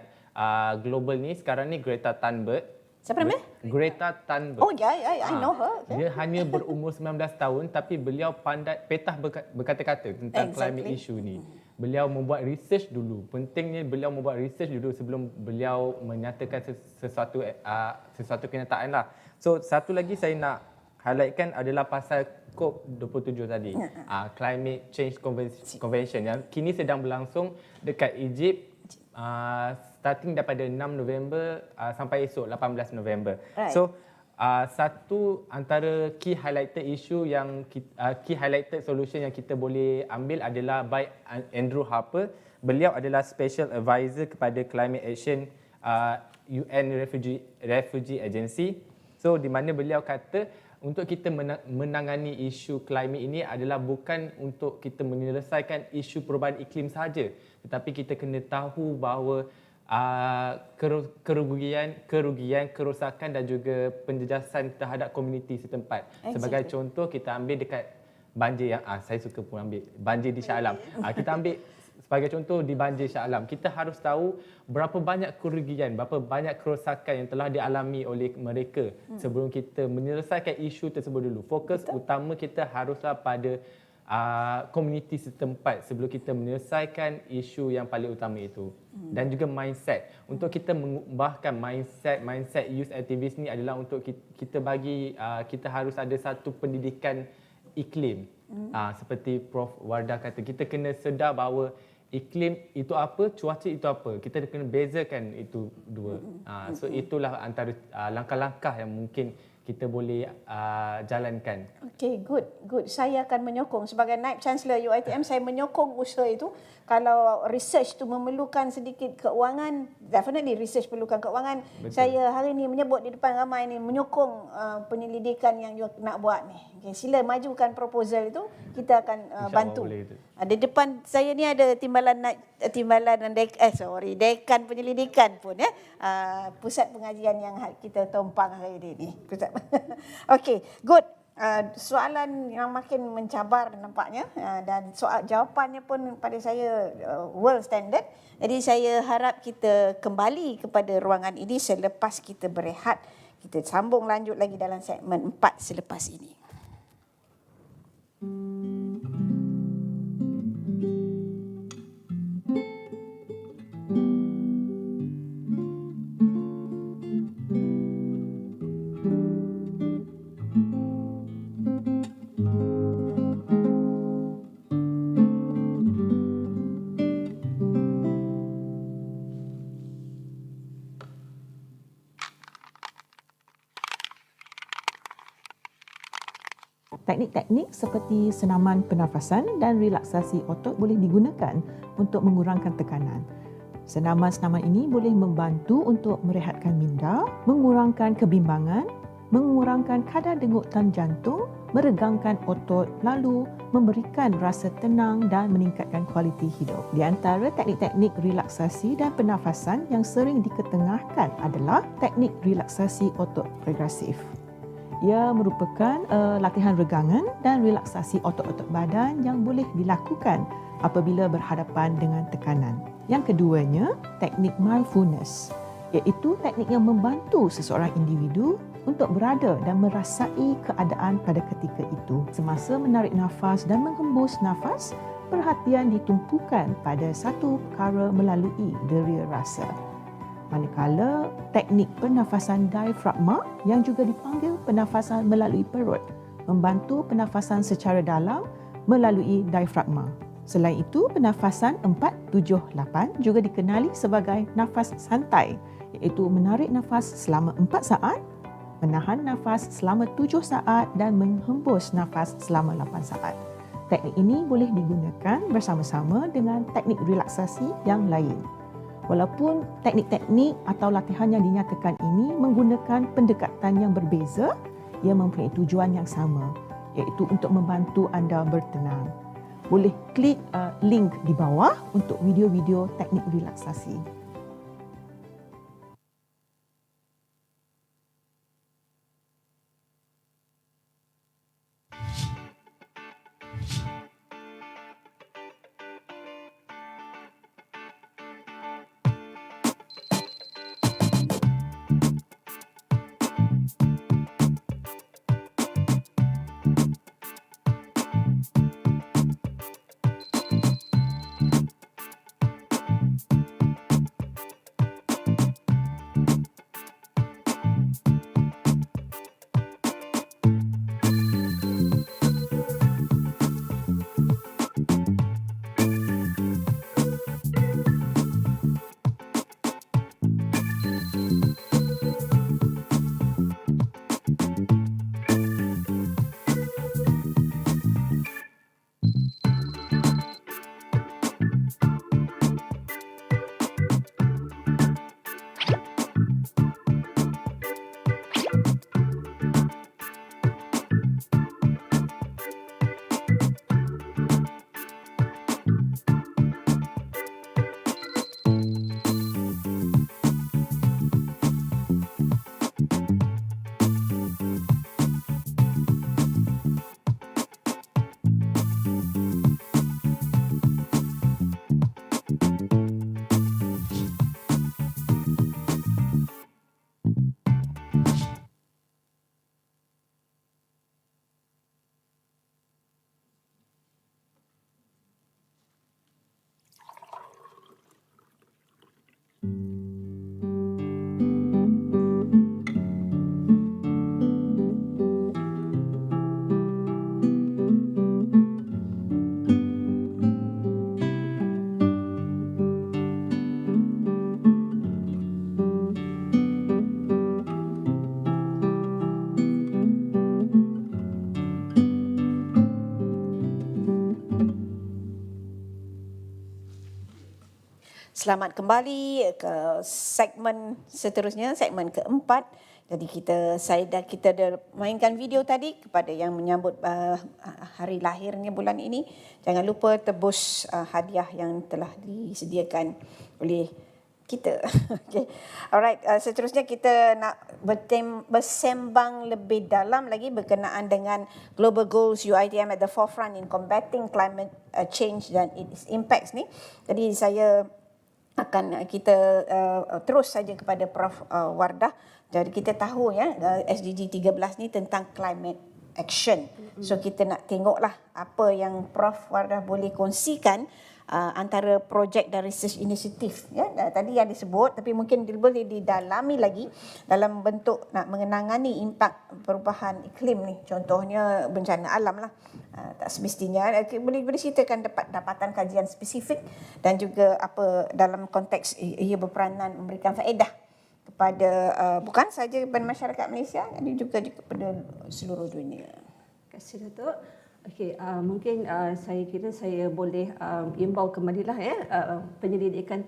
global ni sekarang ni, Greta Thunberg. Siapa nama? Greta Thunberg. Oh ya, I know her. Dia hanya berumur 19 tahun tapi beliau pandai petah berkata-kata tentang climate issue ni. Beliau membuat research dulu. Pentingnya beliau membuat research dulu sebelum beliau menyatakan sesuatu kenyataan lah. So satu lagi saya nak highlightkan adalah pasal COP27 tadi. Climate Change Convention yang kini sedang berlangsung dekat Egypt. Starting daripada 6 November sampai esok 18 November. Right. So satu antara key highlighted issue yang key highlighted solution yang kita boleh ambil adalah by Andrew Harper. Beliau adalah special advisor kepada climate action UN Refugee Agency. So di mana beliau kata untuk kita menangani isu climate ini adalah bukan untuk kita menyelesaikan isu perubahan iklim sahaja, tetapi kita kena tahu bahawa kerugian, kerosakan dan juga penjejasan terhadap komuniti setempat. Sebagai contoh, kita ambil dekat banjir yang saya suka pun ambil banjir di Shah Alam. Kita ambil sebagai contoh di banjir Shah Alam, kita harus tahu berapa banyak kerugian, berapa banyak kerosakan yang telah dialami oleh mereka sebelum kita menyelesaikan isu tersebut dulu. Fokus utama kita haruslah pada komuniti setempat sebelum kita menyelesaikan isu yang paling utama itu. Dan juga mindset. Untuk kita mengubahkan mindset youth activist ni adalah untuk kita bagi, kita harus ada satu pendidikan iklim. Seperti Prof Wardah kata, kita kena sedar bahawa iklim itu apa, cuaca itu apa. Kita kena bezakan itu dua. So itulah antara langkah-langkah yang mungkin kita boleh jalankan. Okay, good. Saya akan menyokong sebagai Naib Chancellor UiTM, saya menyokong usaha itu. Kalau research tu memerlukan sedikit keuangan, definitely research perlukan keuangan. Betul. Saya hari ini menyebut di depan ramai ni menyokong penyelidikan yang you nak buat ni. Okay, sila majukan proposal itu, kita akan bantu. Boleh itu. Di depan saya ni ada dekan penyelidikan pun ya. Pusat pengajian yang kita tumpang hari ini. Okey, good. Soalan yang makin mencabar nampaknya, dan soal jawapannya pun pada saya world standard. Jadi saya harap kita kembali kepada ruangan ini selepas kita berehat. Kita sambung lanjut lagi dalam segmen 4 selepas ini. Teknik-teknik seperti senaman pernafasan dan relaksasi otot boleh digunakan untuk mengurangkan tekanan. Senaman-senaman ini boleh membantu untuk merehatkan minda, mengurangkan kebimbangan, mengurangkan kadar degupan jantung, meregangkan otot, lalu memberikan rasa tenang dan meningkatkan kualiti hidup. Di antara teknik-teknik relaksasi dan pernafasan yang sering diketengahkan adalah teknik relaksasi otot progresif. Ia merupakan latihan regangan dan relaksasi otot-otot badan yang boleh dilakukan apabila berhadapan dengan tekanan. Yang keduanya, teknik mindfulness, iaitu teknik yang membantu seseorang individu untuk berada dan merasai keadaan pada ketika itu. Semasa menarik nafas dan menghembus nafas, perhatian ditumpukan pada satu perkara melalui deria rasa. Manakala teknik pernafasan diafragma yang juga dipanggil pernafasan melalui perut membantu pernafasan secara dalam melalui diafragma. Selain itu, pernafasan 4-7-8 juga dikenali sebagai nafas santai, iaitu menarik nafas selama 4 saat, menahan nafas selama 7 saat dan menghembus nafas selama 8 saat. Teknik ini boleh digunakan bersama-sama dengan teknik relaksasi yang lain. Walaupun teknik-teknik atau latihan yang dinyatakan ini menggunakan pendekatan yang berbeza, ia mempunyai tujuan yang sama, iaitu untuk membantu anda bertenang. Boleh klik link di bawah untuk video-video teknik relaksasi. Selamat kembali ke segmen seterusnya, segmen keempat. Jadi kita dah mainkan video tadi kepada yang menyambut hari lahirnya bulan ini. Jangan lupa tebus hadiah yang telah disediakan oleh kita. Okay. Alright, seterusnya kita nak bersembang lebih dalam lagi berkenaan dengan Global Goals UiTM at the forefront in combating climate change dan its impacts ni. Jadi kita terus saja kepada Prof Wardah. Jadi kita tahu ya SDG 13 ni tentang climate action. So kita nak tengoklah apa yang Prof Wardah boleh kongsikan antara projek dan research inisiatif ya tadi yang disebut, tapi mungkin boleh didalami lagi dalam bentuk nak mengenangani impak perubahan iklim ni, contohnya bencana alam lah. Tak semestinya boleh ceritakan dapatan kajian spesifik dan juga apa dalam konteks ia berperanan memberikan faedah kepada bukan saja kepada masyarakat Malaysia, tapi juga kepada seluruh dunia. Terima kasih Datuk. Okey, mungkin saya kira saya boleh imbau kembalilah penyelidikan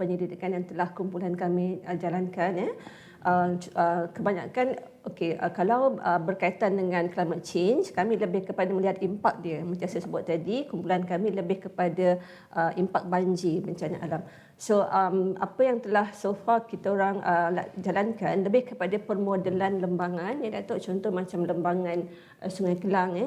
yang telah kumpulan kami jalankan ya. Kebanyakan kalau berkaitan dengan climate change, kami lebih kepada melihat impak dia. Macam saya sebut tadi, kumpulan kami lebih kepada impak banjir, bencana alam. So apa yang telah so far kita orang jalankan lebih kepada permodelan lembangan ya Datuk, contoh macam lembangan Sungai Kelang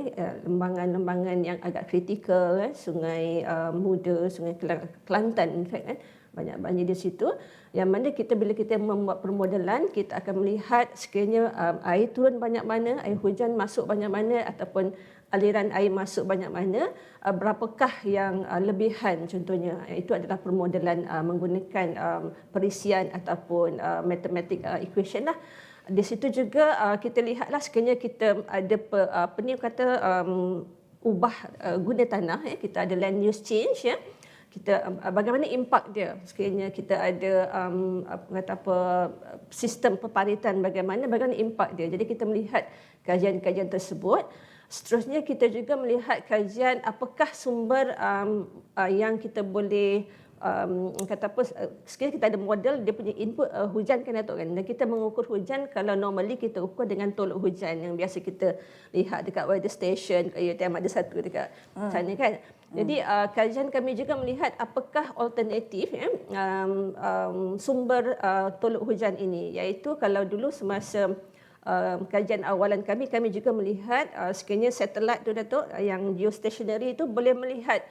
lembangan yang agak kritikal Sungai Muda, Sungai Kelantan in fact banyak banjir di situ, yang mana bila kita membuat permodelan kita akan melihat sekiranya air turun banyak mana, air hujan masuk banyak mana ataupun aliran air masuk banyak mana, berapakah yang lebihan contohnya. Itu adalah permodelan menggunakan perisian ataupun mathematic equation lah. Di situ juga kita lihatlah sekiranya kita ada ubah guna tanah kita ada land use change ya. Kita bagaimana impak dia sekiranya kita ada sistem peparitan bagaimana impak dia. Jadi kita melihat kajian-kajian tersebut. Seterusnya kita juga melihat kajian apakah sumber yang kita boleh sekiranya kita ada model dia punya input hujan kan Datuk kan, dan kita mengukur hujan kalau normally kita ukur dengan tolok hujan yang biasa kita lihat dekat weather station, UiTM ada satu dekat sana kan. Jadi kajian kami juga melihat apakah alternatif sumber tolok hujan ini, iaitu kalau dulu semasa kajian awalan kami juga melihat sekiranya satelit tu Datuk yang geostationary itu boleh melihat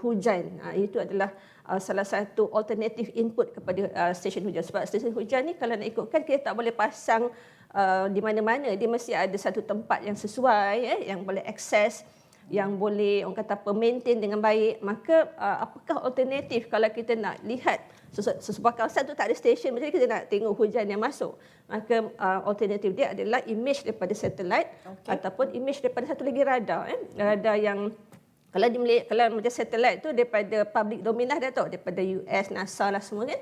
hujan. Itu adalah salah satu alternatif input kepada stesen hujan. Sebab stesen hujan ni kalau nak ikutkan kita tak boleh pasang di mana-mana. Dia mesti ada satu tempat yang sesuai yang boleh akses, yang boleh maintain dengan baik. Maka apakah alternatif kalau kita nak lihat sesebuah kawasan tu tak ada stesen, macam kita nak tengok hujan yang masuk. Maka alternatif dia adalah image daripada satelit ataupun image daripada satu lagi radar. Radar yang kalau macam satelit tu daripada public domain lah Datuk, daripada US, NASA lah semua kan.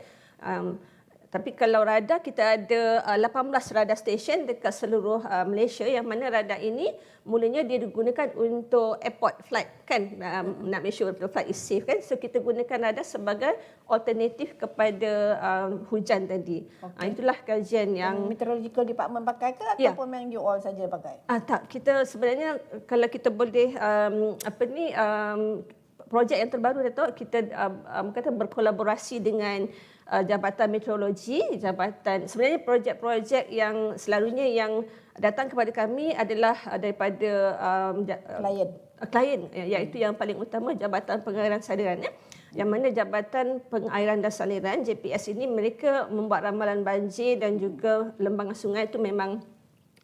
Tapi kalau radar kita ada 18 radar station dekat seluruh Malaysia, yang mana radar ini mulanya dia digunakan untuk airport flight kan, nak make sure flight is safe kan. So kita gunakan radar sebagai alternatif kepada hujan tadi. Itulah kajian yang meteorological department pakai ke ataupun yang you all saja pakai? Tak, kita sebenarnya kalau kita boleh projek yang terbaru Datuk, kita berkolaborasi dengan Jabatan Meteorologi, sebenarnya projek-projek yang selalunya yang datang kepada kami adalah daripada klien, iaitu yang paling utama Jabatan Pengairan Saliran. Yang mana Jabatan Pengairan dan Saliran JPS ini mereka membuat ramalan banjir dan juga lembangan sungai itu memang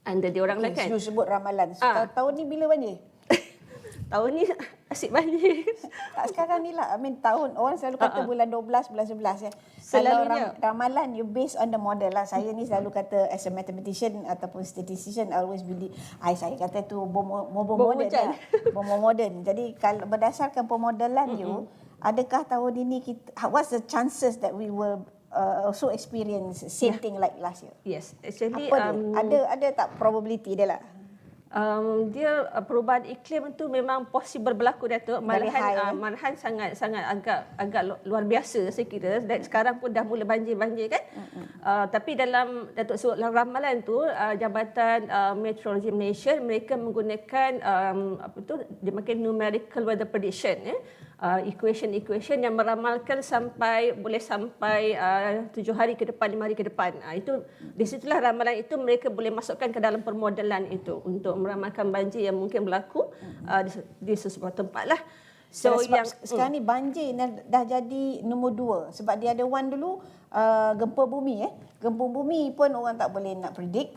under diorang lah kan. You sebut ramalan. Tahun ni bila banjir? Tahun ni asyik banjir. Tak sekarang ni lah. Tahun orang selalu kata bulan 12, bulan 11 ya. Selalunya. Kalau ramalan you based on the model lah. Saya ni selalu kata as a mathematician ataupun statistician I always believe. Saya kata tu bomo modern lah. Bomo modern. Jadi kalau berdasarkan pemodelan you, adakah tahun ini what's the chances that we will also experience same thing like last year? Yes, actually ada tak probability dia lah? Dia perubahan iklim itu memang possible berlaku, Datuk. Malahan sangat agak luar biasa saya kira. Dan sekarang pun dah mula banjir kan. Tapi dalam Datuk sebut dalam ramalan tu Jabatan Meteorologi Malaysia mereka menggunakan dia makin numerical weather prediction equation yang meramalkan boleh sampai 7 hari ke depan, 5 hari ke depan. Itu di situlah ramalan itu mereka boleh masukkan ke dalam permodelan itu untuk meramalkan banjir yang mungkin berlaku di sesebuah tempat lah. So sekarang ni banjir dah jadi nombor 2 sebab dia ada one dulu gempa bumi Gempa bumi pun orang tak boleh nak predict.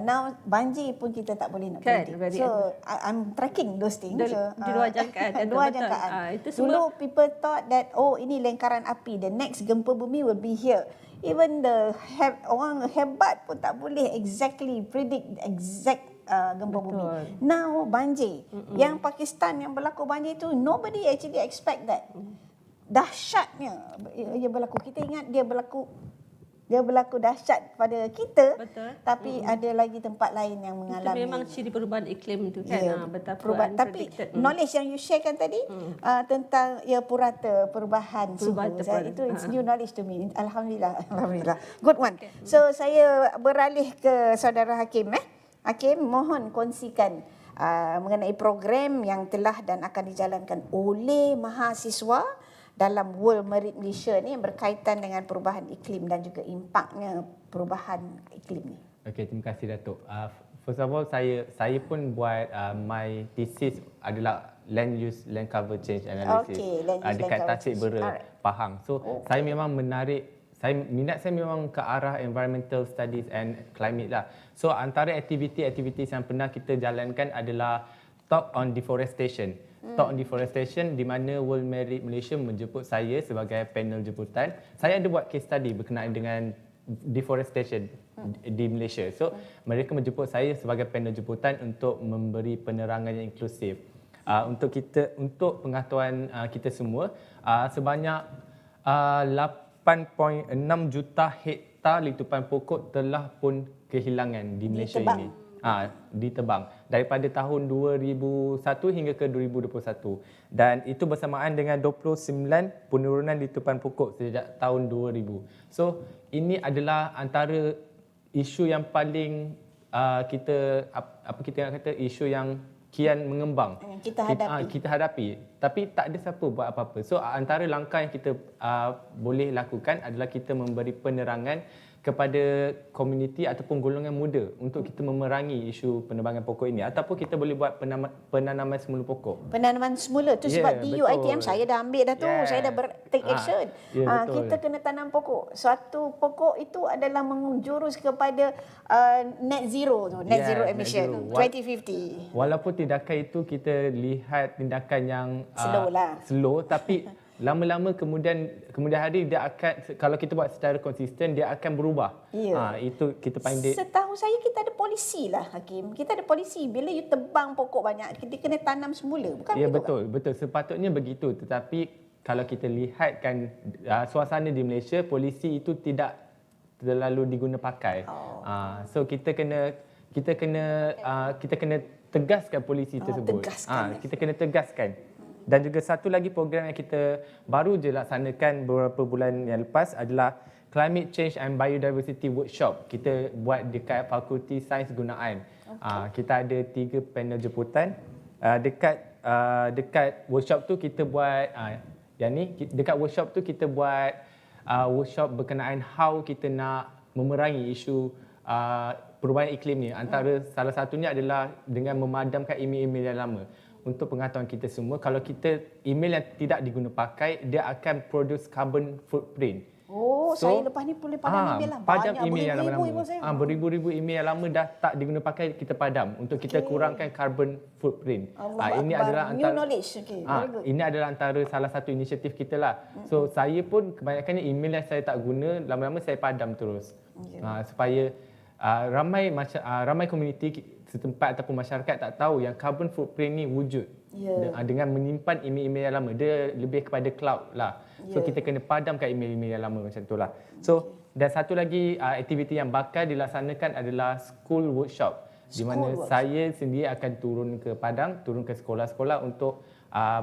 Now banjir pun kita tak boleh nak predict. So I'm tracking those things. Di luar jangkaan. Luar jangkaan. Dulu people thought that ini lingkaran api, the next gempa bumi will be here. Even orang hebat pun tak boleh exactly predict exact gempa bumi. Now banjir. Yang Pakistan yang berlaku banjir tu nobody actually expect that. Dahsyatnya ia berlaku. Kita ingat dia berlaku dahsyat pada kita. Betul. Tapi ada lagi tempat lain yang mengalami. Itu memang ciri perubahan iklim tu kan. Betapa tapi knowledge yang you sharekan tadi tentang purata perubahan suhu. Itu it's new knowledge to me. Alhamdulillah. Good one. So saya beralih ke saudara Hakim. Hakim, mohon kongsikan mengenai program yang telah dan akan dijalankan oleh mahasiswa dalam World Merit Malaysia ni yang berkaitan dengan perubahan iklim dan juga impaknya perubahan iklim ni. Okey, terima kasih Datuk. First of all, saya pun buat my thesis adalah land cover change analysis dekat Tasik Bera, Pahang. So saya memang minat saya memang ke arah environmental studies and climate lah. So antara aktiviti yang pernah kita jalankan adalah talk on deforestation. Talk on deforestation di mana World Merit Malaysia menjemput saya sebagai panel jemputan. Saya ada buat case study berkenaan dengan deforestation di Malaysia. So mereka menjemput saya sebagai panel jemputan untuk memberi penerangan yang inklusif. Untuk pengetahuan kita semua, sebanyak 8.6 juta hektar letupan pokok telah pun kehilangan di Malaysia ini. Ditebang daripada tahun 2001 hingga ke 2021 dan itu bersamaan dengan 29 penurunan letupan pokok sejak tahun 2000. So ini adalah antara isu yang paling kita nak kata isu yang kian mengembang kita hadapi tapi tak ada siapa buat apa-apa. So antara langkah yang kita boleh lakukan adalah kita memberi penerangan kepada komuniti ataupun golongan muda untuk kita memerangi isu penebangan pokok ini ataupun kita boleh buat penanaman semula pokok. Penanaman semula tu sebab di UiTM saya dah ambil dah tu, saya dah take action. Kita kena tanam pokok. Suatu pokok itu adalah menjurus kepada net zero emission 2050. Walaupun tindakan itu kita lihat tindakan yang slow tapi lama-lama kemudian hari dia akan, kalau kita buat secara konsisten dia akan berubah. Itu kita pandai. Setahu saya kita ada polisi lah Hakim. Kita ada polisi bila you tebang pokok banyak kita kena tanam semula. Bukan begitu? Betul. Sepatutnya begitu. Tetapi kalau kita lihatkan suasana di Malaysia, polisi itu tidak terlalu diguna pakai. So kita kena tegaskan polisi tersebut. Kita kena tegaskan. Dan juga satu lagi program yang kita baru je laksanakan beberapa bulan yang lepas adalah Climate Change and Biodiversity Workshop. Kita buat dekat Fakulti Sains Gunaan. Kita ada 3 panel jemputan. Dekat workshop tu kita buat dekat workshop tu kita buat workshop berkenaan how kita nak memerangi isu perubahan iklim ni. Antara salah satunya adalah dengan memadamkan email-email yang lama. Untuk pengetahuan kita semua, kalau kita email yang tidak diguna pakai, dia akan produce carbon footprint. Saya lepas ni boleh padam email lah. Padam email yang lama-lama. Beribu-ribu email yang lama dah tak diguna pakai, kita padam untuk kita kurangkan carbon footprint. Ini adalah new knowledge. Ini adalah antara salah satu inisiatif kita lah. So saya pun kebanyakannya email yang saya tak guna, lama-lama saya padam terus. Supaya ramai komuniti setempat ataupun masyarakat tak tahu yang carbon footprint ni wujud. Dengan menyimpan email-email yang lama, dia lebih kepada cloud lah. So kita kena padamkan email-email yang lama macam tu lah. So dan satu lagi aktiviti yang bakal dilaksanakan adalah school workshop. di mana School works. saya sendiri akan turun ke Padang, turun ke sekolah-sekolah untuk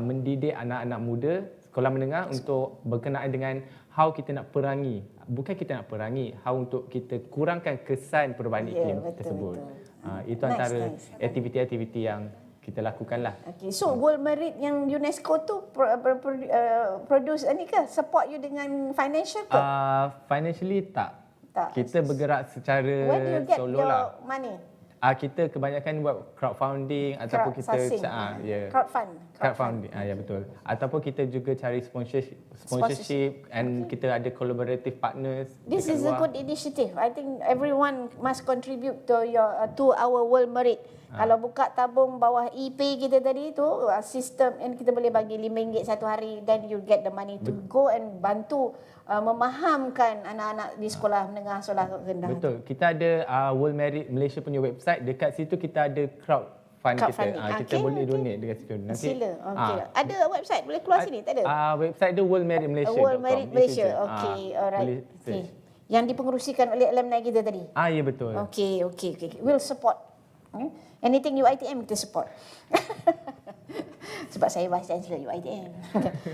mendidik anak-anak muda sekolah menengah untuk berkenaan dengan how kita nak perangi, bukan kita nak perangi, how untuk kita kurangkan kesan perubahan Ya, iklim betul, tersebut. betul. Itu Nice, antara nice. aktiviti-aktiviti yang kita lakukanlah. Okay, so World Merit yang UNESCO tu produce ni ke? Support you dengan financial ke? Financially tak. Tak. Kita bergerak secara Where do you get solo your lah. money? Kita kebanyakan buat crowdfunding ataupun kita Crowdsourcing. ya. Crowdfund. Ya betul. Ataupun kita juga cari sponsorship and kita ada collaborative partners. This dekat is a luar. good initiative. I think everyone must contribute to our World Merit. Kalau buka tabung bawah EP kita tadi tu, sistem yang kita boleh bagi RM5 satu hari, then you get the money to go and bantu memahamkan anak-anak di sekolah menengah, sekolah rendah. Betul. Kita ada World Merit Malaysia punya website. Dekat situ kita ada crowdfund kita. Crowdfunding. Kita boleh donate dekat situ. Sila. Okay. Ada website boleh keluar sini? Tak ada? Website dia worldmeritmalaysia.com. World Merit Di Malaysia. situ. Okay, Boleh alright. search. Okay. Yang dipengerusikan oleh alumni kita tadi. Ya betul. Okay. We'll support. Anything UiTM kita support. Sebab saya vice chancellor UiTM.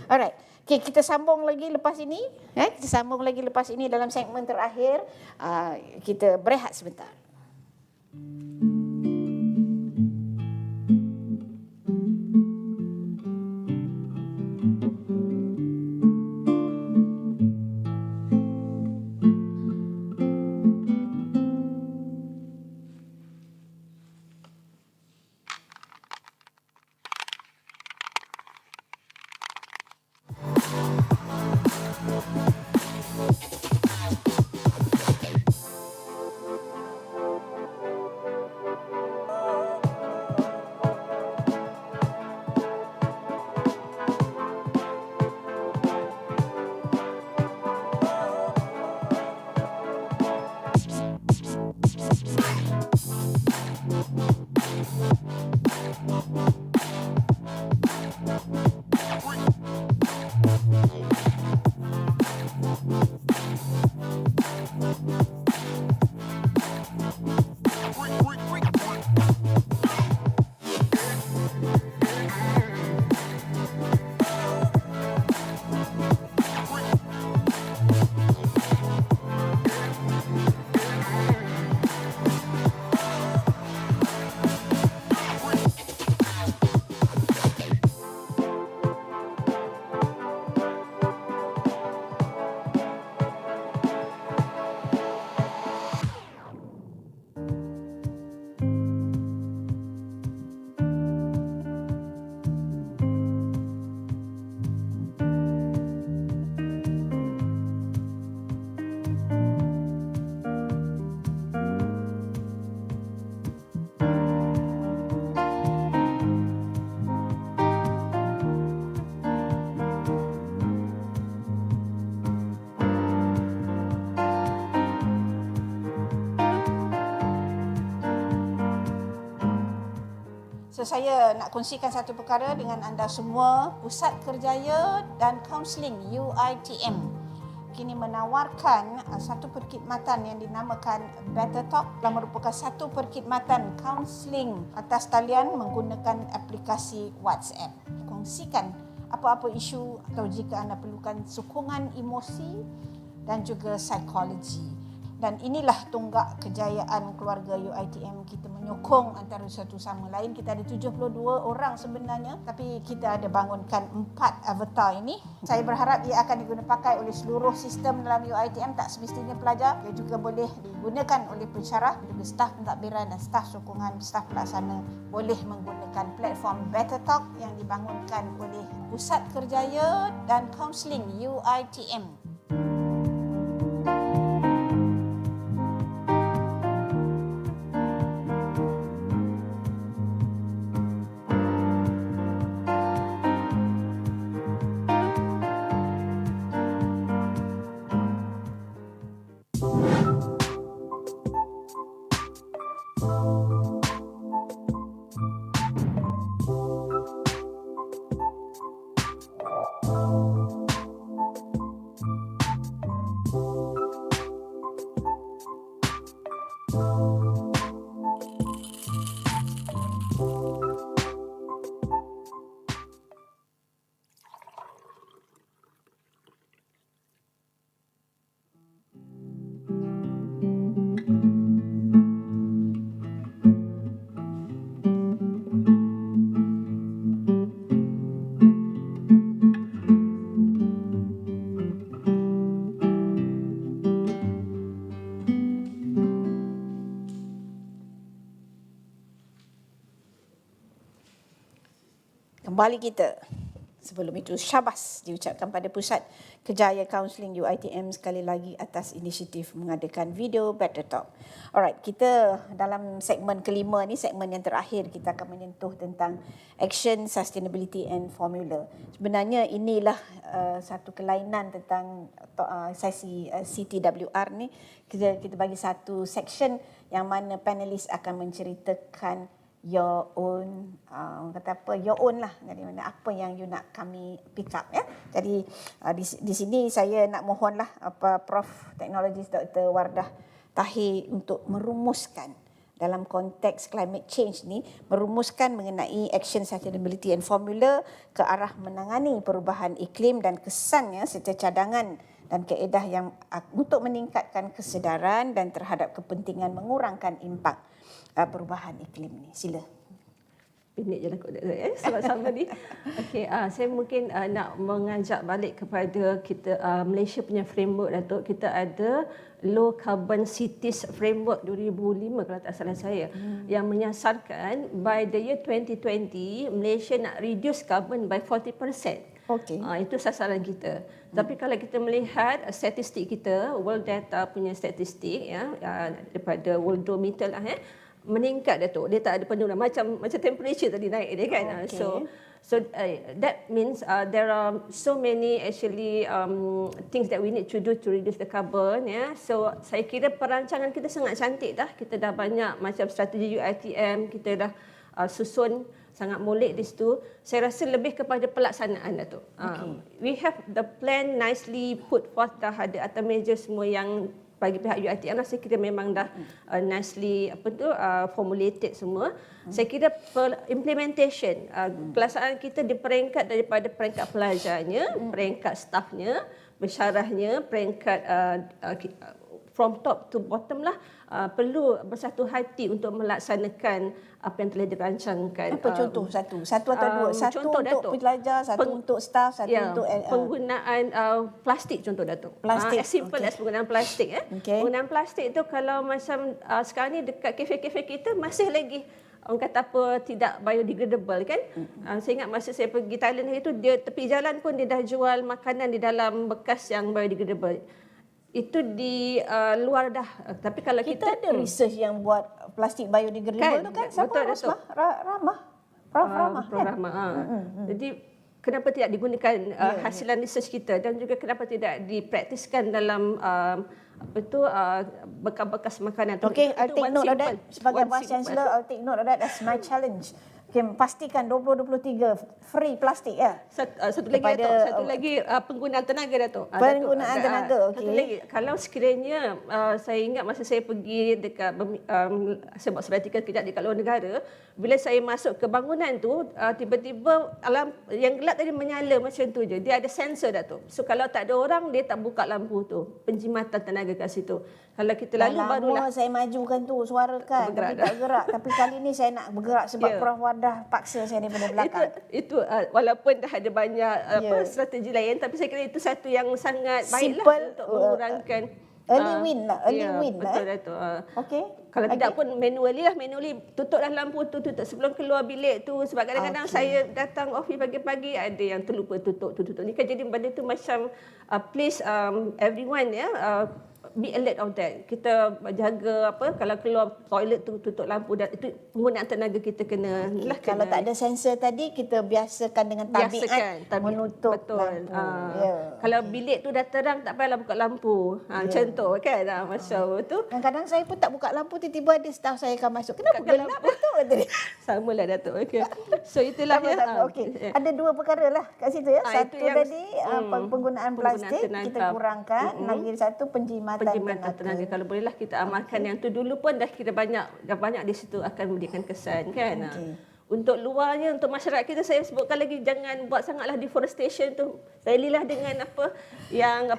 Alright. Okay, kita sambung lagi lepas ini. Kita sambung lagi lepas ini dalam segmen terakhir. Kita berehat sebentar. So saya nak kongsikan satu perkara dengan anda semua. Pusat Kerjaya dan Kaunseling UiTM kini menawarkan satu perkhidmatan yang dinamakan Better Talk, yang merupakan satu perkhidmatan kaunseling atas talian menggunakan aplikasi WhatsApp. Kongsikan apa-apa isu atau jika anda perlukan sokongan emosi dan juga psikologi. Dan inilah tunggak kejayaan keluarga UiTM. Kita menyokong antara satu sama lain. Kita ada 72 orang sebenarnya, tapi kita ada bangunkan 4 avatar ini. Saya berharap ia akan digunakan oleh seluruh sistem dalam UiTM, tak semestinya pelajar. Ia juga boleh digunakan oleh pensyarah, juga staf pentadbiran dan staf sokongan, staf pelaksana boleh menggunakan platform Better Talk yang dibangunkan oleh Pusat Kerjaya dan Kaunseling UiTM. kembali kita. Sebelum itu, syabas diucapkan pada Pusat Kejaya Kaunseling UiTM sekali lagi atas inisiatif mengadakan video Better Talk. Alright, kita dalam segmen kelima ni, segmen yang terakhir, kita akan menyentuh tentang Action, Sustainability and Formula. Sebenarnya inilah satu kelainan tentang sesi CTWR ni. Kita bagi satu section yang mana panelis akan menceritakan your own, your own lah. Jadi mana apa yang you nak kami pick up ya. Jadi di sini saya nak mohonlah Prof Teknologis Dr. Wardah Tahir untuk merumuskan dalam konteks climate change ni, merumuskan mengenai action, sustainability and formula ke arah menangani perubahan iklim dan kesannya serta cadangan dan kaedah yang untuk meningkatkan kesedaran dan terhadap kepentingan mengurangkan impak perubahan iklim ni. Sila. Pinit je lah kot sama-sama ni. Okey, saya mungkin nak mengajak balik kepada kita Malaysia punya framework, Datuk. Kita ada Low Carbon Cities Framework 2005 kalau tak salah saya, yang menyasarkan by the year 2020 Malaysia nak reduce carbon by 40%. Okey. Itu sasaran kita. Tapi kalau kita melihat statistik kita, World Data punya statistik ya, daripada Worldometer lah meningkat, Datuk. Dia tak ada penurunan macam temperature tadi naik dia kan. Okay. So that means there are so many actually things that we need to do to reduce the carbon ya. So saya kira perancangan kita sangat cantik dah. Kita dah banyak macam strategi UiTM, kita dah susun sangat molek di situ. Saya rasa lebih kepada pelaksanaan, Datuk. We have the plan nicely put forth, dah ada atas meja semua yang bagi pihak UiTM, saya kira memang dah nicely formulated semua. Saya kira implementation, pelaksanaan kita di peringkat daripada peringkat pelajarnya, peringkat stafnya, pensyarahnya, peringkat from top to bottom lah, perlu bersatu hati untuk melaksanakan apa yang telah dirancangkan. Apa contoh satu? Satu atau dua? Satu contoh, untuk Datuk. pelajar, satu untuk staf, satu untuk penggunaan plastik, contoh, Datuk. Plastik. As simple as penggunaan plastik. Okay. Penggunaan plastik itu kalau macam sekarang ni dekat kafe-kafe kita masih lagi orang kata apa, tidak biodegradable kan. Saya ingat masa saya pergi Thailand itu, dia tepi jalan pun dia dah jual makanan di dalam bekas yang biodegradable. Itu di luar dah. Tapi kalau kita ada research yang buat plastik biodegradable tu kan? Siapa? betul, Datuk. Ramah. Prof Ramah Prof kan? Ramah. Jadi kenapa tidak digunakan hasilan research kita, dan juga kenapa tidak dipraktiskan dalam bekas-bekas makanan tu. Okay, I'll Itu take one note of that. simple. Sebagai One Vice simple. Chancellor, I'll take note of that as my challenge. Okay, pastikan 2023 free plastik ya. Satu lagi, Kepada, Datuk. Satu lagi penggunaan tenaga, Datuk. Penggunaan tenaga, okey. Satu lagi, kalau sekiranya saya ingat masa saya pergi dekat saya buat sabbatical kejap dekat luar negara, bila saya masuk ke bangunan tu, tiba-tiba alam yang gelap tadi menyala macam tu je. Dia ada sensor, Datuk. So kalau tak ada orang, dia tak buka lampu tu. Penjimatan tenaga kat situ. Kalau kita lalu barulah saya majukan tu suara kan, bergerak tapi tak gerak. Tapi kali ni saya nak bergerak sebab Prof Wardah paksa saya daripada belakang. Itu walaupun dah ada banyak strategi lain, tapi saya kira itu satu yang sangat Simple, baiklah untuk mengurangkan early win lah, early win lah. Betul, Datuk. Okey. Kalau tidak pun manually tutuplah lampu tu, tutup sebelum keluar bilik tu, sebab kadang-kadang saya datang office pagi-pagi ada yang terlupa tutup. Ni kan jadi benda tu macam please everyone be alert of that. Kita jaga kalau keluar toilet tu tutup lampu, dan itu penggunaan tenaga kita kena Kalau tak ada sensor tadi, kita biasakan dengan tabiat menutup lampu. Kalau bilik tu dah terang, tak payahlah buka lampu. Macam tu kan, macam tu. Kadang-kadang saya pun tak buka lampu, tiba-tiba ada staff saya akan masuk. Kenapa gelap betul tadi? Samalah, Datuk. Okay. So itulah Okey. Ada dua perkara lah kat situ ya. Satu tadi penggunaan plastik kita kurangkan, lagi satu penjimatan tenaga. Kalau bolehlah kita amalkan yang tu dulu pun dah kira banyak di situ akan memberikan kesan kan. Untuk luarnya, untuk masyarakat kita, saya sebutkan lagi jangan buat sangatlah deforestation tu. Rallylah dengan yang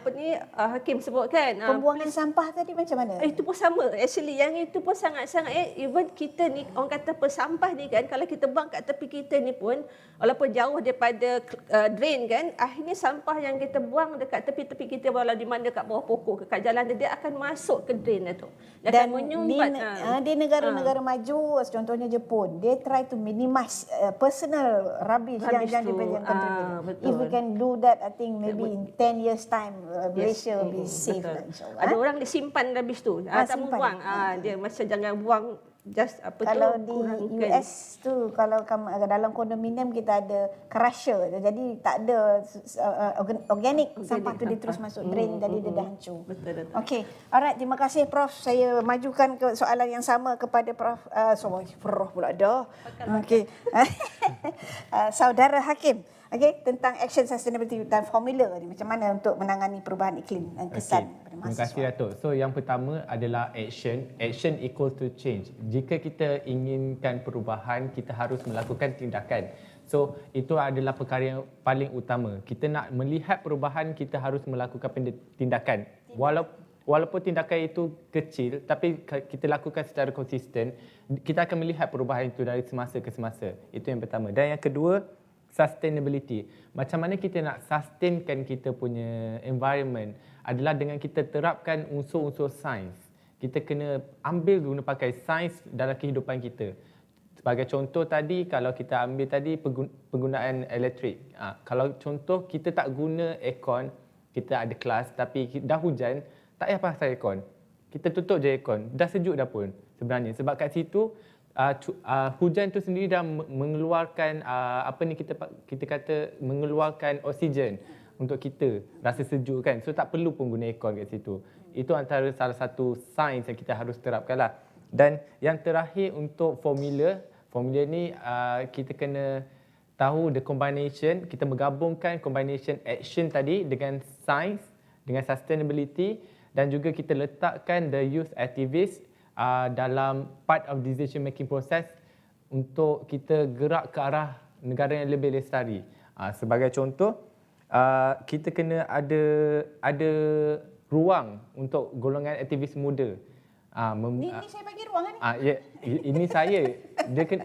Hakim sebutkan. Pembuangan sampah tadi macam mana? Itu pun sama. Actually yang itu pun sangat-sangat even kita ni orang kata sampah ni kan, kalau kita buang kat tepi kita ni pun walaupun jauh daripada drain kan, akhirnya sampah yang kita buang dekat tepi-tepi kita, walau di mana kat bawah pokok, kat jalan dia akan masuk ke drain tu. Dia Dan akan menyumbat di negara-negara maju, contohnya Jepun, dia try to minimize minimize personal rubbish yang tu, dibeli yang contribute. betul. If we can do that, I think maybe in 10 years time Malaysia will be safe betul. lah, insyaAllah. Ada orang dia simpan rubbish tu. Tak simpan. membuang. Dia macam jangan buang just apa Kalau tu di kurangkan. US tu, kalau dalam kondominium kita ada crusher, jadi tak ada organik sampah tu dia terus masuk drain, jadi dia dah hancur. Betul. Okey, alright, terima kasih Prof. Saya majukan ke soalan yang sama kepada Prof. Prof pula dah. Okey. Saudara Hakim. Okey, tentang action sustainability dan formula ni, macam mana untuk menangani perubahan iklim dan kesan pada Terima mahasiswa. kasih Datuk. So yang pertama adalah action. Action equal to change. Jika kita inginkan perubahan, kita harus melakukan tindakan. So itu adalah perkara yang paling utama. Kita nak melihat perubahan, kita harus melakukan tindakan. Walaupun tindakan itu kecil, tapi kita lakukan secara konsisten, kita akan melihat perubahan itu dari semasa ke semasa. Itu yang pertama. Dan yang kedua, sustainability. Macam mana kita nak sustainkan kita punya environment adalah dengan kita terapkan unsur-unsur sains. Kita kena ambil guna pakai sains dalam kehidupan kita. Sebagai contoh tadi, kalau kita ambil tadi penggunaan elektrik. Kalau contoh kita tak guna aircon, kita ada kelas tapi dah hujan, tak payah pasang aircon. Kita tutup je aircon, dah sejuk dah pun sebenarnya. Sebab kat situ hujan tu sendiri dah mengeluarkan kita kata mengeluarkan oksigen untuk kita rasa sejuk kan. So tak perlu pun guna aircon kat situ. Itu antara salah satu sains yang kita harus terapkanlah. Dan yang terakhir untuk formula ni kita kena tahu the combination, kita menggabungkan combination action tadi dengan sains, dengan sustainability, dan juga kita letakkan the youth activist dalam part of decision making process untuk kita gerak ke arah negara yang lebih lestari. Sebagai contoh, kita kena ada ruang untuk golongan aktivis muda. Ni saya bagi ruang ni. Ini saya.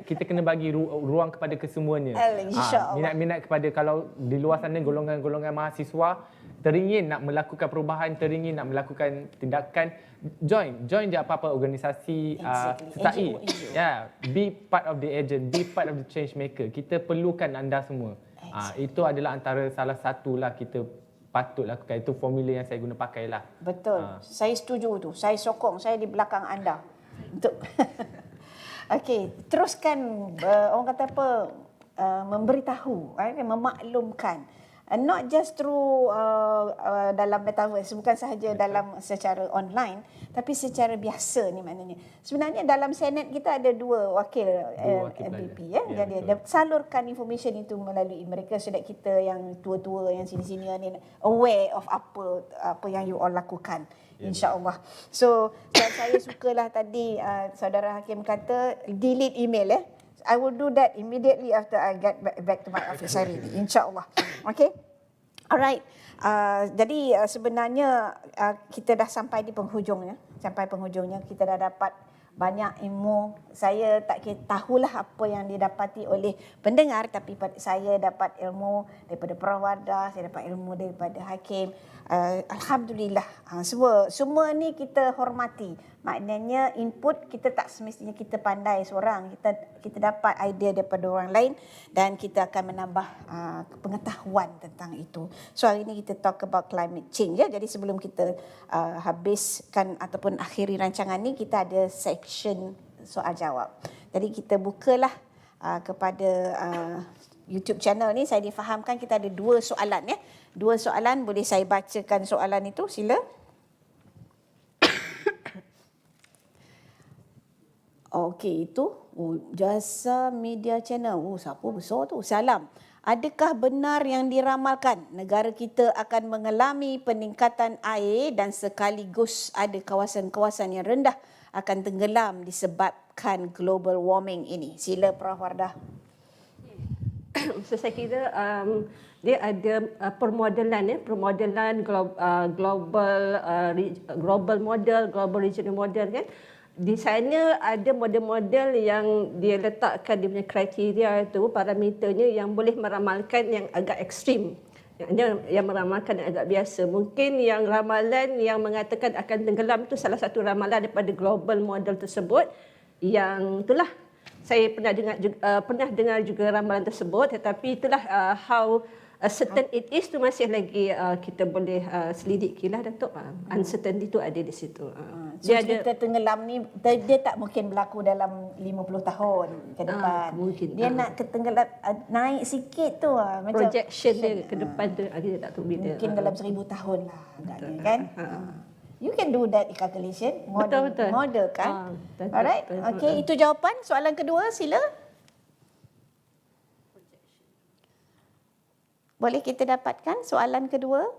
Kita kena bagi ruang kepada kesemuanya. InsyaAllah. Minat-minat kepada, kalau di luar sana golongan-golongan mahasiswa teringin nak melakukan perubahan, teringin nak melakukan tindakan, join je apa-apa organisasi sertai. Be part of the agent, be part of the change maker. Kita perlukan anda semua. Itu adalah antara salah satulah kita patut lakukan. Itu formula yang saya guna pakailah. Betul. Saya setuju tu. Saya sokong. Saya di belakang anda. Untuk okey, teruskan orang kata apa, memberitahu, memaklumkan. Not just through dalam metaverse, bukan sahaja dalam secara online, tapi secara biasa ni maknanya. Sebenarnya dalam Senate kita ada dua wakil MVP Jadi salurkan information itu melalui mereka, so that kita yang tua-tua yang sini-sini ni aware of apa yang you all lakukan. InsyaAllah. So saya sukalah tadi saudara Hakim kata delete email I will do that immediately after I get back to my office hari ini, insyaAllah. Okay? Alright. Jadi sebenarnya kita dah sampai di penghujungnya. Sampai penghujungnya, kita dah dapat banyak ilmu. Saya tak tahulah apa yang didapati oleh pendengar, tapi saya dapat ilmu daripada Prof. Wardah, saya dapat ilmu daripada Hakim. Alhamdulillah. Semua ni kita hormati. Maknanya input kita tak semestinya kita pandai seorang. Kita dapat idea daripada orang lain dan kita akan menambah pengetahuan tentang itu. So hari ini kita talk about climate change. Jadi sebelum kita habiskan ataupun akhiri rancangan ni, kita ada section soal jawab. Jadi kita bukalah kepada YouTube channel ni. Saya difahamkan kita ada dua soalan Dua soalan, boleh saya bacakan soalan itu, sila. Okey, itu Jasa Media Channel. Siapa besar tu? Salam. Adakah benar yang diramalkan negara kita akan mengalami peningkatan air dan sekaligus ada kawasan-kawasan yang rendah akan tenggelam disebabkan global warming ini? Sila Prof. Wardah. So saya kira dia ada permodelan global model, global regional model kan. Di sana ada model-model yang dia letakkan dia punya kriteria itu, parameternya yang boleh meramalkan yang agak ekstrim. Yang meramalkan yang agak biasa. Mungkin yang ramalan yang mengatakan akan tenggelam itu salah satu ramalan daripada global model tersebut. Yang itulah saya pernah dengar juga ramalan tersebut, tetapi itulah how certain it is tu masih lagi kita boleh selidikilah Datuk. Uncertainty tu ada di situ. So cerita tenggelam ni dia tak mungkin berlaku dalam 50 tahun ke depan. Mungkin, Dia nak ketenggelam naik sikit tu macam projection dia ke depan tu kita tak tahu bila. mungkin dalam 1000 tahun lah agaknya kan. You can do that calculation. Betul. Model kan. Betul. Alright. Okey, itu jawapan. Soalan kedua sila. Boleh kita dapatkan soalan kedua?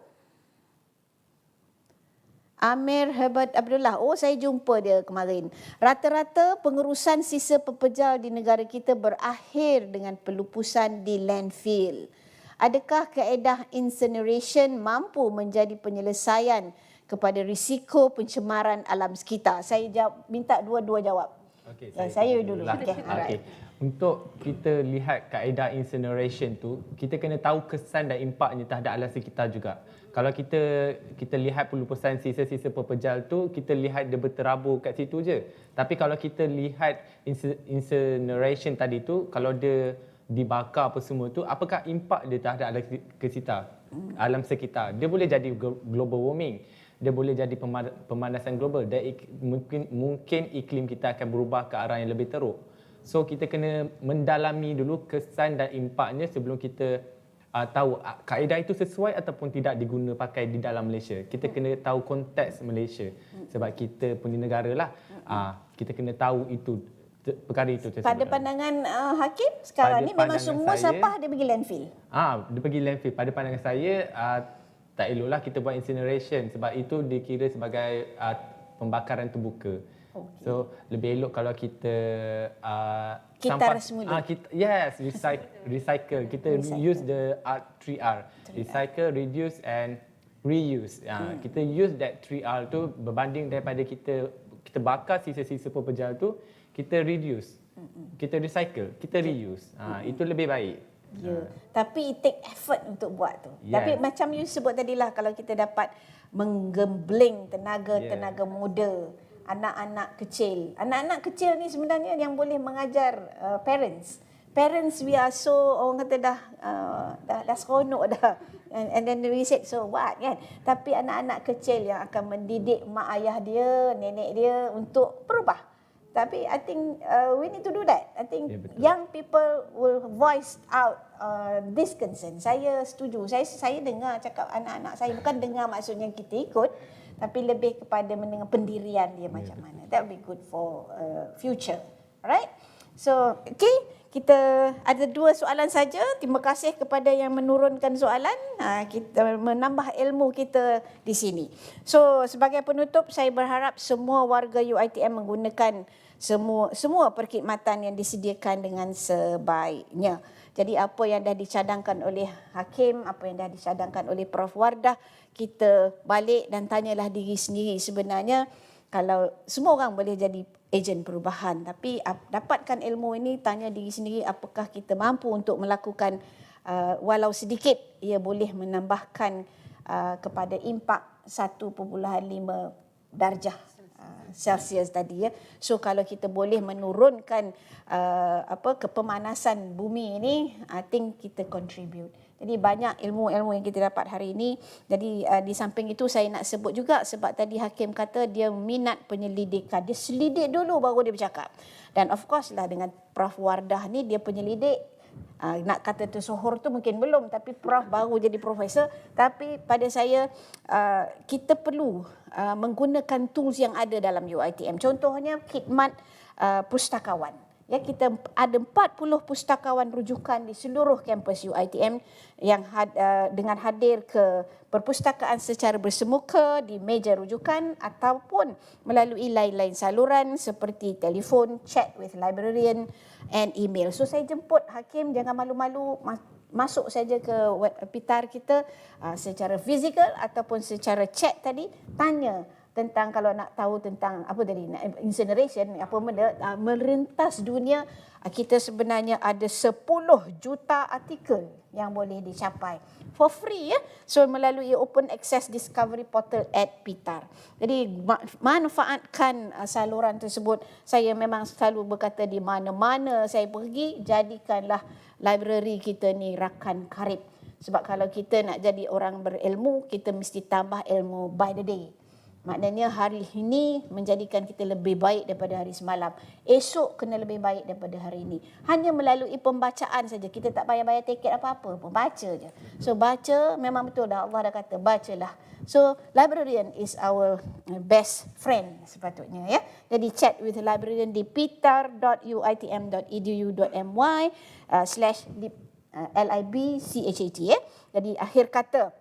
Amir Herbert Abdullah. Oh, saya jumpa dia kemarin. Rata-rata pengurusan sisa pepejal di negara kita berakhir dengan pelupusan di landfill. Adakah kaedah incineration mampu menjadi penyelesaian kepada risiko pencemaran alam sekitar? Saya minta dua-dua jawab. Okey, saya dulu. Okey. Untuk kita lihat kaedah incineration tu, kita kena tahu kesan dan impaknya terhadap alam sekitar juga. Kalau kita lihat pelupusan sisa-sisa pepejal tu, kita lihat dia berterabur kat situ je. Tapi kalau kita lihat incineration tadi tu, kalau dia dibakar apa semua tu, apakah impak dia terhadap alam sekitar? Dia boleh jadi global warming. Dia boleh jadi pemanasan global dan mungkin iklim kita akan berubah ke arah yang lebih teruk. So kita kena mendalami dulu kesan dan impaknya sebelum kita tahu kaedah itu sesuai ataupun tidak diguna pakai di dalam Malaysia. Kita kena tahu konteks Malaysia sebab kita punya negara lah. Kita kena tahu itu perkara itu tersebut. Pada pandangan Hakim sekarang ni memang semua sampah dia pergi landfill. Dia pergi landfill. Pada pandangan saya tak eloklah kita buat incineration sebab itu dikira sebagai pembakaran terbuka. Okay. So lebih elok kalau kita kita semula. Recycle. Kita use the 3R. Recycle, reduce and reuse. Kita use that 3R tu berbanding daripada kita bakar sisa-sisa pepejal tu, kita reduce. Kita recycle, kita reuse. Itu lebih baik. Ya. Tapi it take effort untuk buat tu. Yes. Tapi macam you sebut tadilah, kalau kita dapat menggembling tenaga muda, anak-anak kecil. Anak-anak kecil ni sebenarnya yang boleh mengajar parents. Parents we are so, orang kata dah seronok dah. And then we said, so what kan? Tapi anak-anak kecil yang akan mendidik mak ayah dia, nenek dia untuk berubah. Tapi I think we need to do that. I think young people will voice out this concern. Saya setuju. Saya dengar cakap anak-anak saya. Bukan dengar maksudnya kita ikut. Tapi lebih kepada mendengar pendirian dia macam mana. That will be good for future. Alright? So, okay. Kita ada 2 soalan saja. Terima kasih kepada yang menurunkan soalan. Kita menambah ilmu kita di sini. So, sebagai penutup, saya berharap semua warga UiTM menggunakan semua perkhidmatan yang disediakan dengan sebaiknya. Jadi apa yang dah dicadangkan oleh Hakim, apa yang dah dicadangkan oleh Prof Wardah, kita balik dan tanyalah diri sendiri. Sebenarnya kalau semua orang boleh jadi ejen perubahan, tapi dapatkan ilmu ini, tanya diri sendiri apakah kita mampu untuk melakukan walau sedikit ia boleh menambahkan kepada impak 1.5 darjah Celsius tadi ya. So kalau kita boleh menurunkan kepemanasan bumi ini, I think kita contribute. Jadi banyak ilmu-ilmu yang kita dapat hari ini. Jadi di samping itu saya nak sebut juga sebab tadi Hakim kata dia minat penyelidikan. Dia selidik dulu baru dia bercakap. Dan of course lah dengan Prof Wardah ni dia penyelidik. Nak kata tersohor tu mungkin belum, tapi Prof baru jadi profesor. Tapi pada saya kita perlu menggunakan tools yang ada dalam UiTM. Contohnya khidmat pustakawan. Ya, kita ada 40 pustakawan rujukan di seluruh kampus UiTM yang dengan hadir ke perpustakaan secara bersemuka di meja rujukan ataupun melalui lain-lain saluran seperti telefon, chat with librarian and email. So saya jemput Hakim, jangan malu-malu, masuk saja ke web pitar kita secara fizikal ataupun secara chat tadi, tanya tentang kalau nak tahu tentang apa tadi incineration apa benda merentas dunia, kita sebenarnya ada 10 juta artikel yang boleh dicapai for free ya. So melalui open access discovery portal at PITAR. Jadi manfaatkan saluran tersebut. Saya memang selalu berkata di mana-mana saya pergi, jadikanlah library kita ni rakan karib. Sebab kalau kita nak jadi orang berilmu, kita mesti tambah ilmu by the day. Maknanya hari ini menjadikan kita lebih baik daripada hari semalam. Esok kena lebih baik daripada hari ini. Hanya melalui pembacaan saja. Kita tak payah bayar tiket apa-apa. Baca je. So baca memang betul dah. Allah dah kata bacalah. So librarian is our best friend sepatutnya ya. Jadi chat with librarian di pitar.uitm.edu.my/libchat ya. Jadi akhir kata,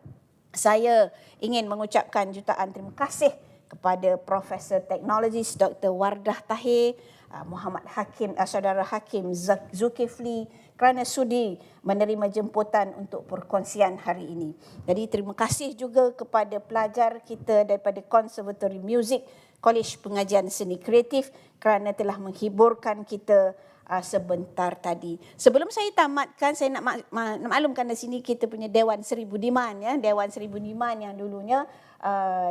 saya ingin mengucapkan jutaan terima kasih kepada Profesor Teknologis Dr. Wardah Tahir, Muhammad Hakim, Saudara Hakim Zulkifli kerana sudi menerima jemputan untuk perkongsian hari ini. Jadi terima kasih juga kepada pelajar kita daripada Konservatori Muzik, Kolej Pengajian Seni Kreatif kerana telah menghiburkan kita sebentar tadi. Sebelum saya tamatkan, saya nak maklumkan di sini kita punya Dewan Seribu Diman ya, Dewan Seribu Diman yang dulunya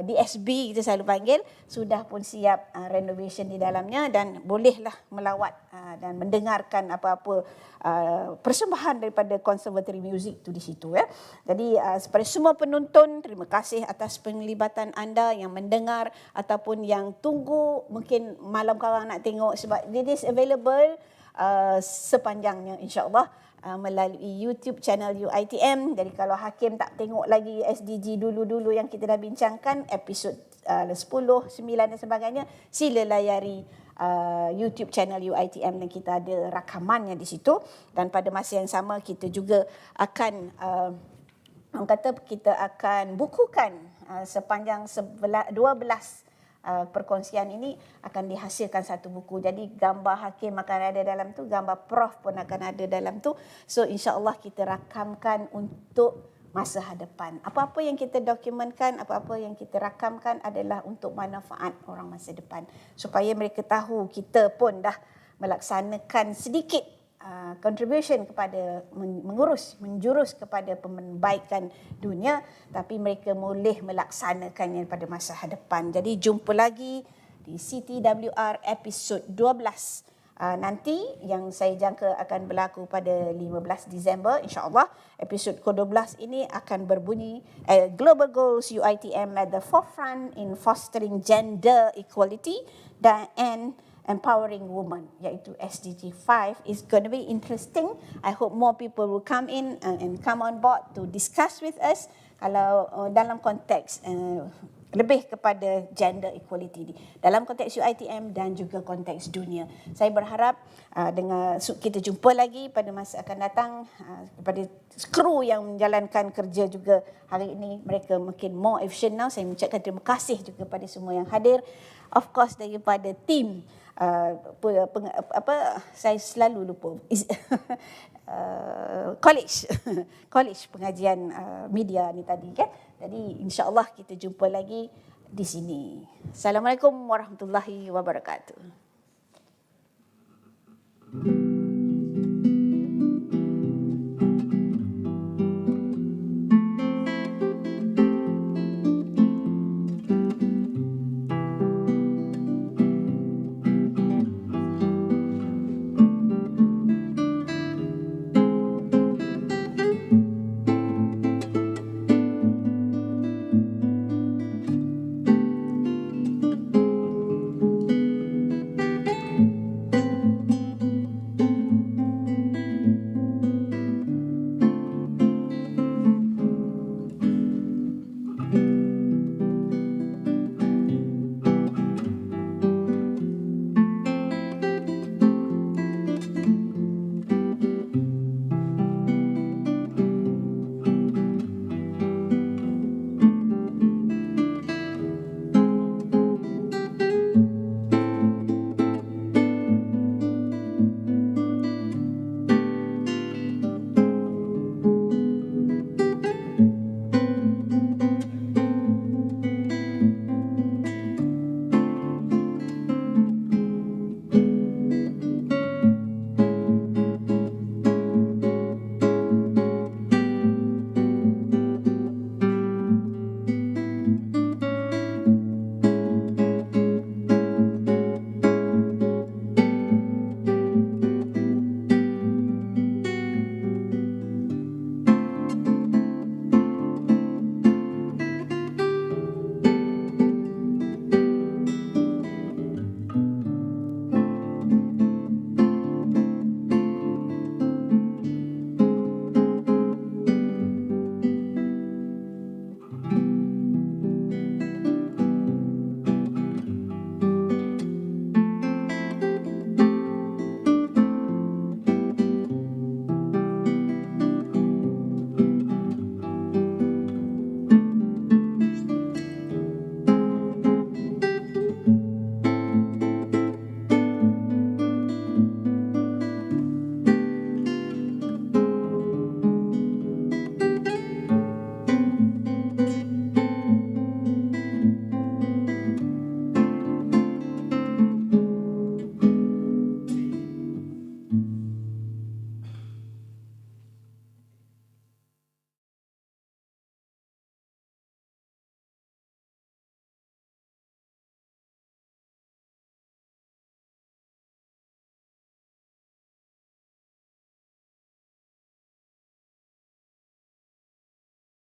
DSB kita selalu panggil, sudah pun siap renovation di dalamnya dan bolehlah melawat dan mendengarkan apa-apa persembahan daripada Conservatory Music tu di situ ya. Jadi kepada semua penonton, terima kasih atas penglibatan anda yang mendengar ataupun yang tunggu mungkin malam korang nak tengok, sebab it is available sepanjangnya insya-Allah melalui YouTube channel UiTM. Jadi kalau Hakim tak tengok lagi SDG dulu-dulu yang kita dah bincangkan, episod 10, 9 dan sebagainya, sila layari YouTube channel UiTM dan kita ada rakamannya di situ. Dan pada masa yang sama kita juga akan orang kata kita akan bukukan sepanjang 12 perkongsian ini akan dihasilkan satu buku. Jadi gambar Hakim akan ada dalam tu, gambar Prof pun akan ada dalam tu. So insya-Allah kita rakamkan untuk masa hadapan. Apa-apa yang kita dokumentkan, apa-apa yang kita rakamkan adalah untuk manfaat orang masa depan. Supaya mereka tahu kita pun dah melaksanakan sedikit contribution kepada menjurus kepada pembaikan dunia, tapi mereka boleh melaksanakannya pada masa hadapan. Jadi jumpa lagi di CTWR episod 12 nanti yang saya jangka akan berlaku pada 15 Disember insya-Allah. Episod ke-12 ini akan berbunyi Global Goals UiTM at the forefront in fostering gender equality and empowering women, iaitu SDG 5 is going to be interesting. I hope more people will come in and come on board to discuss with us kalau dalam konteks lebih kepada gender equality dalam konteks UiTM dan juga konteks dunia. Saya berharap dengan kita jumpa lagi pada masa akan datang. Kepada kru yang menjalankan kerja juga hari ini, mereka mungkin more efficient now. Saya mengucapkan terima kasih juga pada semua yang hadir. Of course daripada tim saya selalu lupa Kolej Pengajian Media ni tadi kan. Jadi insya-Allah kita jumpa lagi di sini. Assalamualaikum warahmatullahi wabarakatuh.